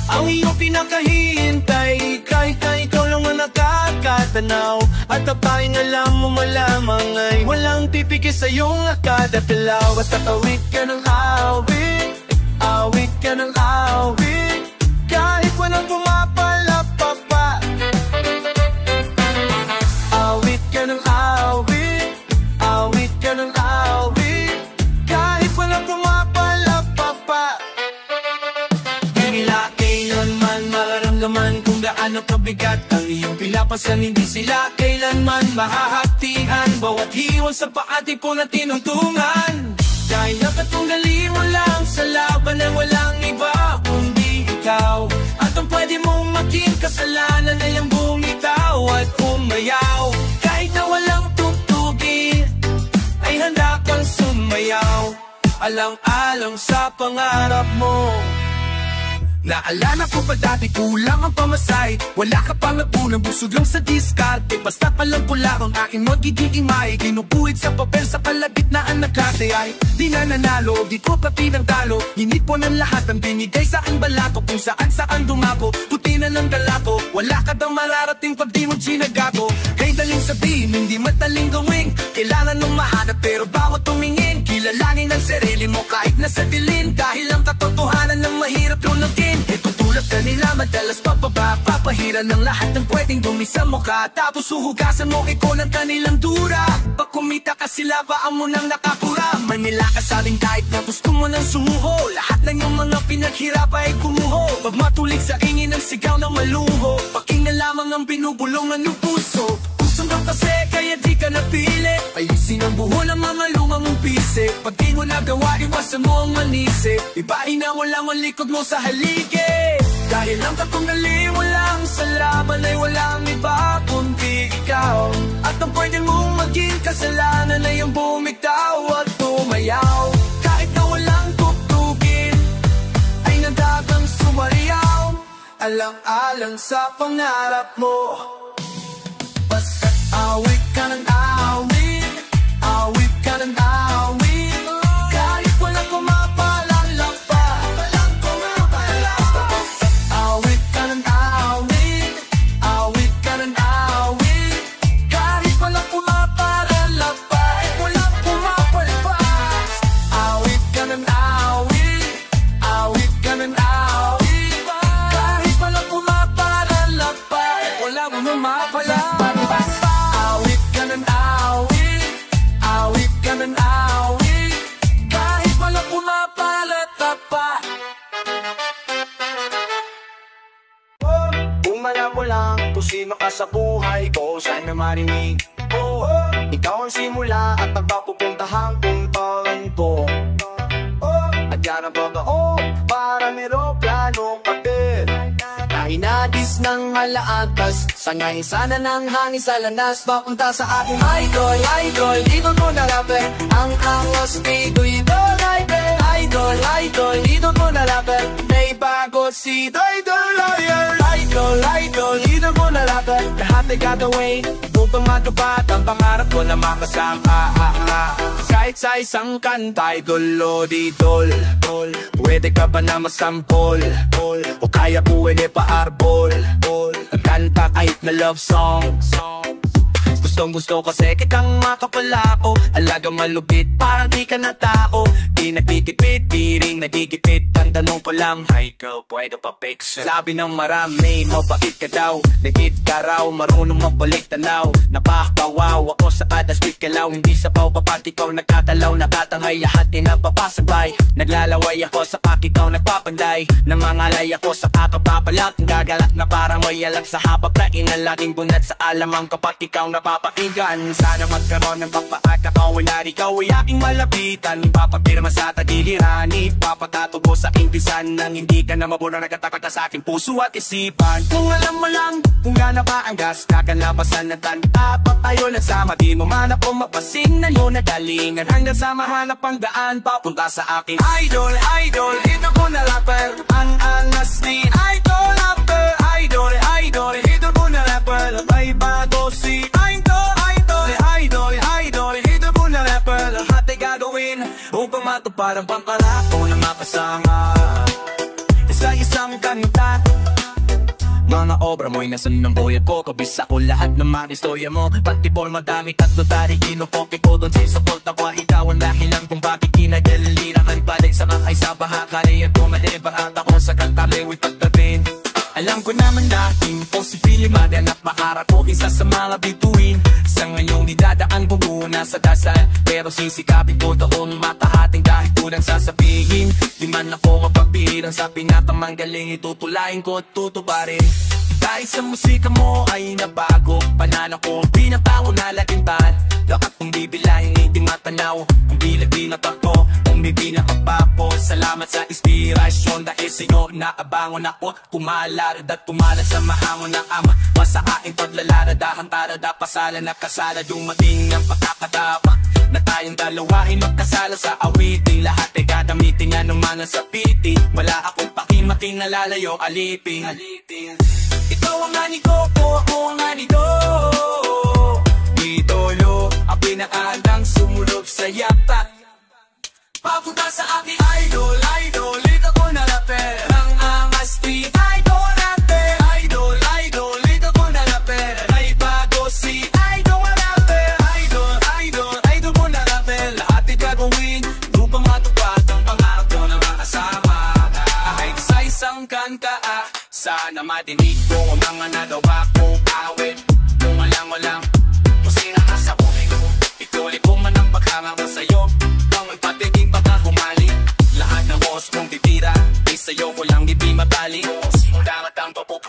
S3: Ang iyong pinakahihintay, kahit na ikaw lang ang nakakatanaw. At ang paring alam mo malamang ay walang pipigil sa iyong nakadapalaw. Basta awit ka ng awit, awit ka ng awit, kahit walang pumapalapag pa. Awit ka ng awit, awit ka ng awit, kahit walang pumapalapag pa. Kailangan kailanman mararamdaman kung gaano kabigat ang iyong pilapasan. Hindi sila kailanman mahahatian, bawat hiwan sa paati po na tinungtungan. Dahil nakatunggali mo lang sa laban na walang iba kundi ikaw. At ang pwede mong maging kasalanan ay ang bumitaw at umayaw. Kahit na walang tugtugin ay handa kang sumayaw, alang-alang sa pangarap mo. Naalala ko pa dati kulang ang pamasay, wala ka pang napunang, busog lang sa diskarte. Basta palang pula ang aking magiging imay, kinubuhid sa papel sa kalagitnaan na karte. Ay di na nanalo, di ko pati ng talo, hinit po ng lahat ang binigay sa aking balato. Kung saan dumako, puti na ng dala ko, wala ka daw mararating pag di mo ginagato. Kay daling sabihin, hindi madaling gawin, kailangan mong mahanap pero bawat tumingin, kilalangin ang sarili mo kahit nasa dilim. Dahil ang katotohanan ng mahirap lunagin, ito tulad kanila madalas pababa, papahiran ng lahat ng pwedeng dumi sa mukha. Tapos uhugasan mo ikaw ng kanilang dura, pag kumita ka sila baan mo nang nakapura. Manila ka sa rin kahit na gusto mo ng sumuho, lahat ng iyong mga pinaghirap ay kumuho. Pag matulig sa ingin ng sigaw ng maluho, pakinggan lamang ang binubulungan ng puso. Gusto mo kasi kaya di ka napili, ayusin ang buho ng mga lumang mong pisip. Pag di mo nagawa, iwasan mo ang manisip, ibahin na wala ang likod mo sa haligi. Dahil ang katunggali mo lang sa laban ay walang iba kundi ikaw. At ang pwede mong maging kasalanan ay yung bumitaw at tumayaw. Kahit na walang tugtugin ay nadagang sumariyaw, alang-alang sa pangarap mo. Basta awit ka ng awit, awit ka ng awit, kahit walang kumapalalak pa. Walang kumapalalak pa. Awit ka ng awit, awit ka ng awit, kahit walang kumapalalak pa. Walang kumapalpas. Awit ka ng awit, awit ka ng awit, kahit walang kumapalalak pa. Walang kumapalpas. Awit ka ng awit, awit ka ng awit, kahit walang pumapalata pa. Umala mo lang kung sino ka sa buhay ko, sana marinig. Ikaw ang simula at nagpapupuntahan kong talento. At yan ang babao para meroplano kapit. Inadis ng halaatas, sangayin sana ng hangin sa lanas, papunta sa aking idol, idol, idol ko na rapper. Ang angos dito, idol, idol, idol, idol, idol ko na rapper. May bago si idol, idol, idol, idol ko na rapper. Lahat ay gagawin upang magapat ang pangarap ko na makasama. Kahit sa isang kanta, idol, idol, pwede ka ba na masampol? O kaya pwede pa arbol, ang kanta kahit na love song. Gustong gusto kasi kitang makapalako, alagang malupit parang di ka na tao. Di nagdikipit, di ring nagdikipit, ang tanong ko lang, ay girl, pwede pa fix? Sabi ng marami, mabait ka daw, nagit ka raw, marunong magbalik tanaw. Napakawaw ako sa adas, bit kalaw, hindi sa paw papatikaw, nagkatalaw, nakatangay, lahat din napapasabay. Naglalaway ako sa pakikaw, nagpapanday, namangalay ako sa kakapapalat, gagalat na parang may alag sa hapap na inalating bunat sa alamang kapag ikaw napapakinggan. Sana magkaroon ng pagpaat ako, wala ikaw ay aking malapitan, papapirma sa tagiliran, ipapatatubo sa aking pisan, nang hindi ka na mabura nagkatakata sa aking puso at isipan. Kung alam mo lang, kung gana pa ang gas, nakalapasan na tanda, patayo lang sama, di mo man ako mapasing na yun nagalingan, hanggang sa mahanap ang daan, papunta sa aking idol, idol, ito ko na rapper. Ang angas ni idol, rapper, idol, idol, ito ko na rapper. May bago si idol. parang pangkarako na makasama sa isang kanta. Mga obra mo'y nasan ng buhay ko, kabisa ko lahat ng mga istorya mo. Pati forma damit at notary, kinukopi ko doon sa support ako. Ikaw ang dahilan kung bakit kinagalilangan palay sa kakay sa bahakari. At kumaliba at ako sa kantaliwit pagtabin. Alam ko naman na imposibilidad na makaharap ko isa sa mga bituin. Sa ngayong nidadaan ko muna sa dasal, pero sisikapin ko doon matahating dahil tulang sasabihin. Di man ako mapagpihirang sa pinakamanggaling, itutulain ko at tutuparin. Dahil sa musika mo ay nabago, pananaw ko binabago na lagintan. Lakat kong bibilahin, hindi matanaw, ang bilag-bilag ako, umibina ka pa po. Salamat sa inspirasyon, dahil sa'yo naabangon ako. Kumalarad at kumalat sa mahangon ng ama, masakain to't lalaradahan tarada, pasala na kasala, dumating ang pagkakatapa na tayong dalawa ay magkasala sa awiting. Lahat ay gagamitin nga naman ang sapiti, wala akong pakimaking nalalayo aliping. Ikaw ang ani ko, ako ang ani do. Idolo, ang pinakaandang sumulog sa yakta. Papunta sa aking idol, idol, ito ko na rapper. Ang angas di idol rapper, idol, idol, ito ko na rapper. Ay bago si idol rapper, idol, idol, idol ko na rapper. Lahat ay gagawin, upang matupad ang pangarap ko na makasama. Kahit sa isang kanta, sana matinig ko ang mga nagawa ko. Awit, kung walang kung sino ka sa buhay ko, ituloy ko man ang paghanga ko sa'yo. Ang magpatiging baka humali, lahat ng boss kong titira, ay sa'yo ko lang hindi mabali. Kung dapat ang papup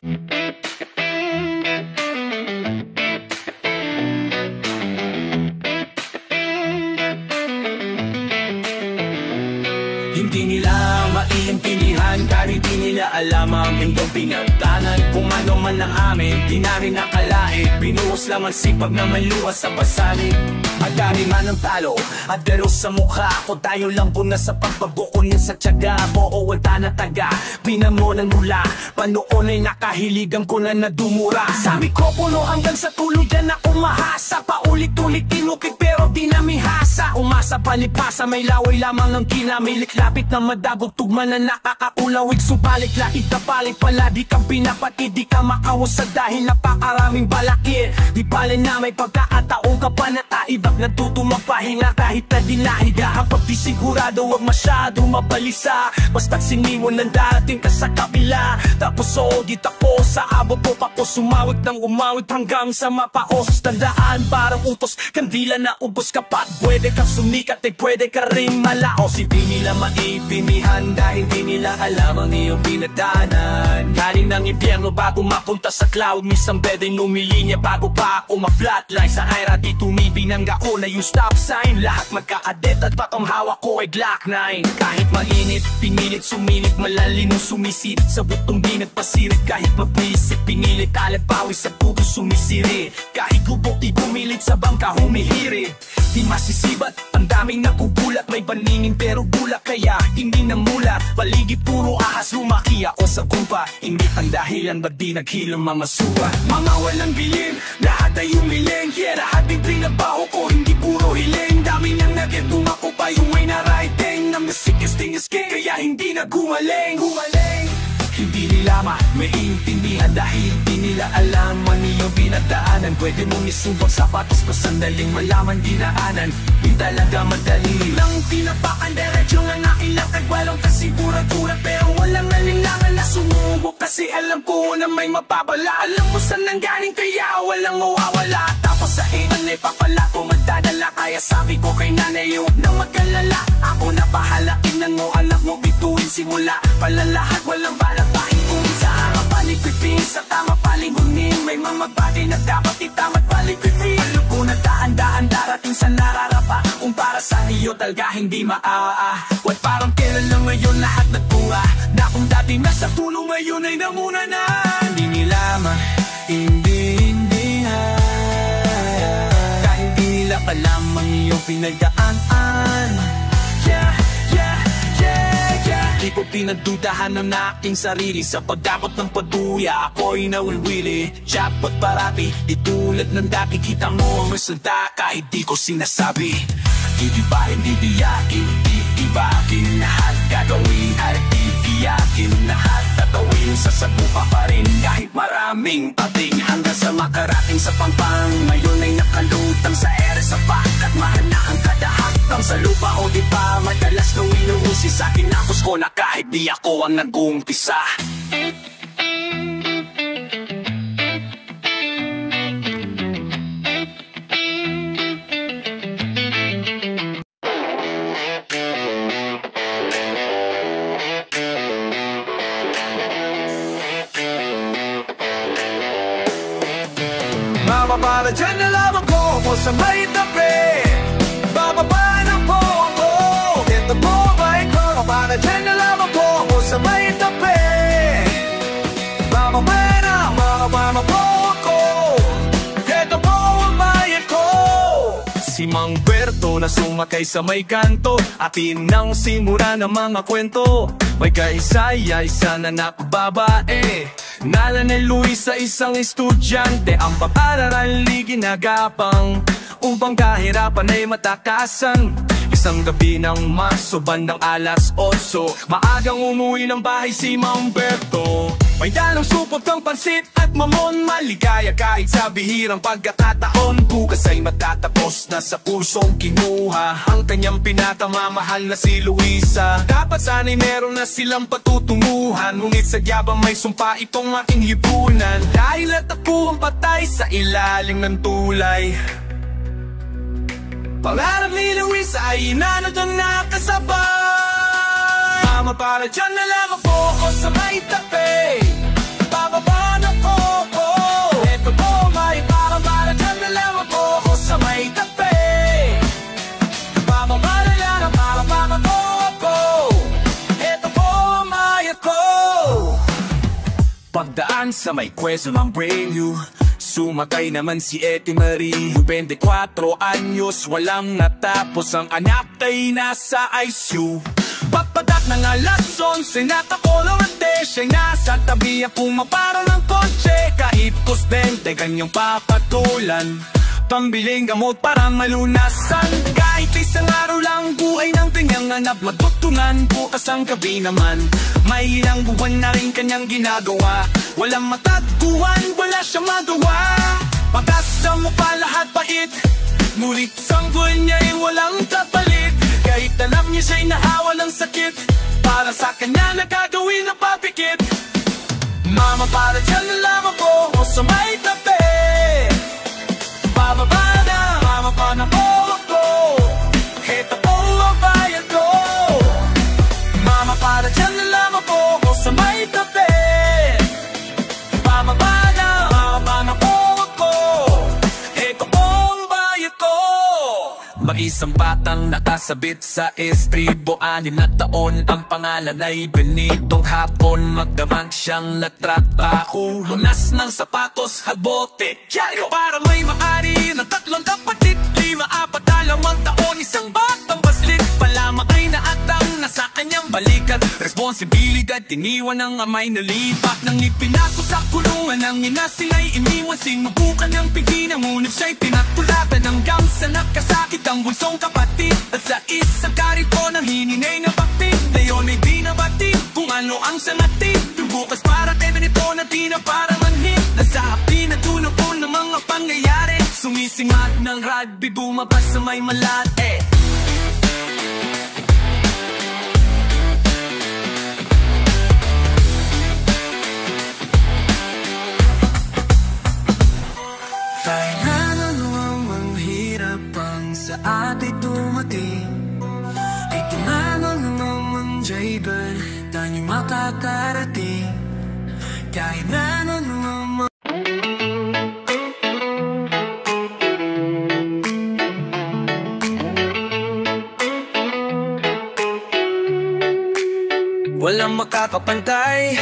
S3: hindi nila maiintindihan, kahit di nila alam ang indong pinagtanan. Kung ano man ang amin, di na rin nakalain. Binuhos lang ang sipag na maluwas sa pasanin. At dami man ang talo at deros sa mukha ko, tayo lang po na sa pagbabuko niya sa tiyaga. Buo wala na taga, pinamunan mula panoon ay nakahiligan ko na nadumura. Sa mikropono hanggang sa tuluyan na umahasa, paulit-ulit tinukid pero di na mihasa. Umasa palipasa, may laway lamang ng kinamilik. Lapit na madagog tugma na nakakakulawig, subalik lakit na palik pala. Di kang pinapatid, di ka makawas sa dahil napakaraming balakid. Di pala na may pagkakataong ka pa na taibag, natutulog pahinga kahit na dinahiga. Kapag di sigurado huwag masyado mabalisa, basta't sinimon ng darating ka sa kabila. Tapos di tapos sa abot po pa ko, sumawit ng umawit hanggang sa mapaos. Tandaan parang utos, kandila na ubos kapag pwede kang sumikat ay pwede ka rin malaos. Hindi nila maipinihan dahil di nila alam ang iyong pinagdaanan. Galing ng impyerno bago mapunta sa cloud, minsan pwedeng lumilinya bago pa ako ma-flatline. Sa Ira di tumibinang ako na yung stop sign. Lahat magkaadet at patong hawak ko ay Glock 9. Kahit mainit, pinilit sumilit, malalim sumisit sa butong di nagpasirit. Kahit mabwisit, pinilit alat pawis sa tubo sumisirit. Kahit gubok di bumilit sa bangka humihirit. Di masisibat, ang daming nakubulat, may paningin pero bulak kaya hindi namulat. Paligid puro ahas, lumaki ako sa kumpa. Hindi ang dahilan ba't di naghilang mga suwa. Mga walang bilin, lahat ay umiling. Yeah, lahat din trinabaho ko, hindi puro hiling. Dami niyang nagetong ako pa yung way na writing. Na masikis tingas kaya hindi na gumaling. Hindi nila maiintindihan dahil di nila alam ang iyong pinagdaanan. Pwede mong isubak sapatos pa sandaling malaman dinaanan. Di talaga madali lang tinapakan diretsyo ng aking lakad. Walang kasigura-tura pero walang nalinlangan na sumubok. Kasi alam ko na may mapapala. Alam mo saan nanggaling kaya walang mawawala. Tapos sa inan ay papala ko magdadala. Kaya sabi ko kay nanay huwag na mag-alala. Ako na bahala, inan mo anak mo bituin simula. Palalahat walang balak. Pahin kung sa harap paligpipin, sa tama paligunin. May mga bagay na dapat itamat paligpipin. Alam ko na daan-daan darating sa nararapa. Kung para sa iyo talaga hindi Huwag parang kailan lang ngayon lahat nagpunga. Na kung dati nasa tulong ngayon ay namuna na. Hindi nila kahit hindi nila alam ang iyong pinagdaanan. Di ko pinagdudahan ng aking sarili sa pagdakot ng pagduya. Ako'y nawilwili, jackpot parati. Di tulad ng dati, kita mo ang resulta kahit di ko sinasabi. Di ba hindi biyakin, di iba akin lahat gagawin at iiyakin lahat tatawin sa sabupa pa rin kahit maraming pating hanggang sa makarating sa pangpang ngayon ay nakalutang sa ere sa at mahal na ang kada haktang sa lupa o di pa madalas nung inuusi sa kinapos ko na kahit di ako ang nag-umpisa.
S2: Mapapala dyan na lamang ko sa may tabi. Bababa na po ako. Ito po ba ikaw? Mapapala dyan na lamang ko sa may tabi. Bababa na po ako. Ito po ang bayan ko.
S1: Si Mang Berto na sumakay sa may kanto, atin nang simula ng mga kwento. May kaisa-isa na napababae, Nalanay Luis sa isang estudyante. Ang papararali ginagapang upang kahirapan ay matakasan. Isang gabi ng Marso, bandang alas 8, maagang umuwi ng bahay si Mang Berto. May dalang supot ng pansit at mamon, maligaya kahit sa bihirang pagkakataon. Bukas ay matatapos na sa pusong kinuha ang kanyang pinakamamahal na si Luisa. Dapat sana'y meron na silang patutunguhan, ngunit sadya ba may sumpa itong aking hipunan? Dahil at ako ang patay sa ilalim ng tulay. Pangarap ni Luisa ay inanod ang nakasabay. Mama, para dyan na lang ako sa may tabi. Bababa na po ako. Ito po may para dyan na lang ako sa may tabi. Bababa na lang para po ako. Ito po may ako. Pagdaan sa may Quezon ang Brainview, sumakay naman si Eti Marie. 24 anyos, walang natapos, ang anak ay nasa ICU. Papadak ng alas 11, natakolorante, siya'y nasa tabi ang pumaparo ng kotse. Kahit kosdente, kanyang papatulan, pambiling gamot para malunasan. Kahit isang araw lang buhay ng kanyang anak, matutunan bukas ang gabi naman. May ilang buwan na rin kanyang ginagawa, walang matatuan, wala siyang magawa. Pag-asa mo pa lahat pait, ngunit sanggol niya'y walang kapalit. Kahit alam niya siya'y nahawa ng sakit, para sa kanya nagagawin ang papikit. Mama, para dyan na lamang po sa may tabi. Bababa na, mama, pa na po ako. Ito po ang bayan ko. Mama, para dyan na lamang po sa may tabi. Bababa na, mama, pa na po ako. Ito po ang bayan ko. Mag-isang batang nakasabit sa estribo, 6 na taon, ang pangalan ay Benitong hapon. Magdamag siyang nagtrabaho, lunas ng sapatos, halbote, dyaryo. Para may maari ng 3 kapatid, 5-4 taon, isang batang baslit. Palamang ay naatang nasa kanyang balikat, responsibilidad tiniwan ng amay na lipat. Nang ipinasok sa kulungan ng inasing ay iniwan, sinubukan ng pigilan, ngunit siya'y pinatulatan hanggang sa nakasakit ang bunsong kapatid. At sa isang karito ng hininay na bakti, ngayon ay di nabati kung ano ang sangatin. Yung bukas para kay Benito na di na para manhit. Nasa hapi na tunong po ng mga pangyayari, sumisingat ng rugby, bumabas sa may malate. Kahit ano ang manghirap ang sa atin dumating, ay tumangon naman Jayben, tayo makakarating. Kahit ano naman walang makakapantay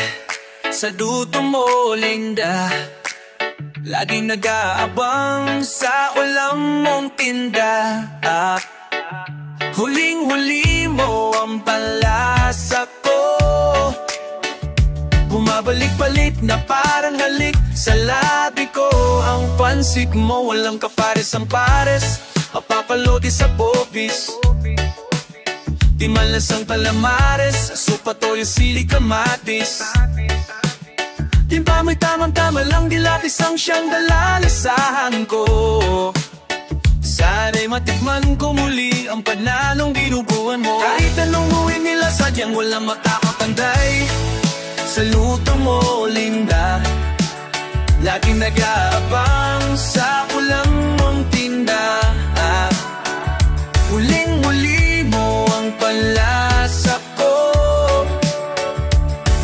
S1: sa duto mo, Linda. Laging nag-aabang sa ulam mong tinda. Huling-huli mo ang palasa ko, bumabalik-balik na parang halik sa labi ko. Ang pansit mo walang kapares ang pares, papapaloti sa bobis.
S3: Di malasang palamares, sopa, toyo, sili, kamatis. Di ba may tamang-tama lang, dilatis ang siyang dalalisahan ko. Sana'y matikman ko muli ang panalong dinuguan mo. Kahit anong huwin nila, sadyang walang makakapanday sa luto mo, Linda. Laging nag-aabang sa ulam mong tinda. Huling-huli mo ang panlasa ko.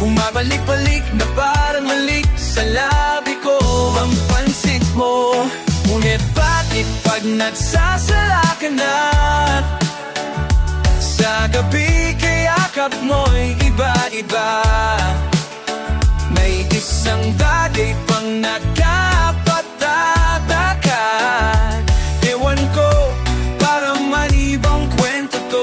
S3: Bumabalik-balik na parang malik sa labi ko ang pansit mo. Ngunit bakit pag nagsasala ka na, sa gabi kayakap mo'y iba-iba? May isang bagay pang nagkapatatakan. Ewan ko, parang manibang kwento to.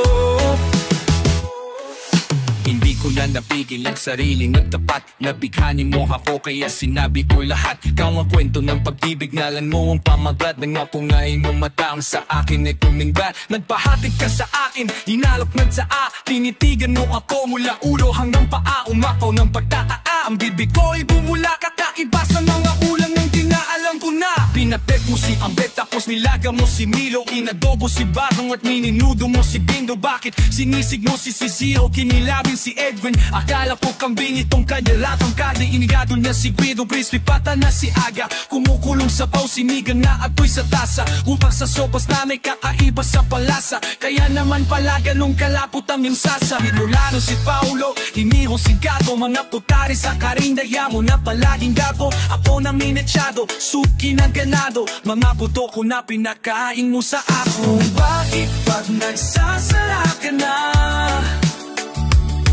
S3: Hindi ko na napigil ang sariling nagtapat. Nabighanin mo ako kaya sinabi ko lahat. Ikaw ang kwento ng pag-ibig, nalan mo ang pamagat. Nang mapungayin mo mataang sa akin ay tumingbat. Nagpahatid ka sa akin, hinalok nagsaa. Tinitigan mo ako mula ulo hanggang paa. Umapaw ng pagtataa, ang bibig ko'y bumula. Kakaiba sa mga ulang ng tinaalam ko na. Pinatek mo si Ambet, tapos nilaga mo si Milo. Inadobo si Barong at mininudo mo si Bindo. Bakit sinisig mo si Cicero, kinilabin si Edwin? Akala ko kambing itong kanyalatang kada. Inigado niya si Guido, Crispy pata na si Aga. Kumukulong sa paw, sinigang na ato'y sa tasa. Upang sa sopas na may kakaiba sa palasa. Kaya naman pala ganong kalapot ang iyong sasa. Hinulano si Paulo, hiniro si Gato. Mga putari sa karindaya mo na palaging gato. Ako na minetsado, suki ng ganado. Mga buto ko na pinakain mo sa ako. Bakit pag nagsasala ka na,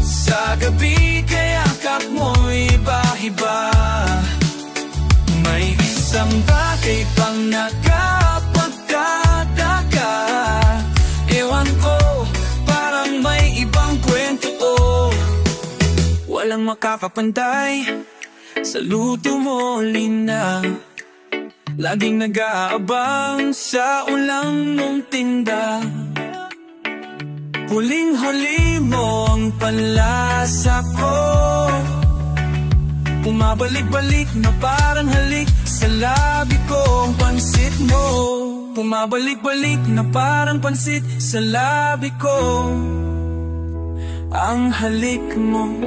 S3: sa gabi kayakap mo'y iba-iba? May isang bagay pang nakapagtataka. Ewan ko, parang may ibang kwento to. Walang makakapantay sa luto mo, Linda. Laging nag-aabang sa ulang mong tinda. Huling-huli mo ang panlasa ko. Pumabalik-balik na parang halik sa labi ko ang pansit mo. Pumabalik-balik na parang pansit sa labi ko ang halik mo.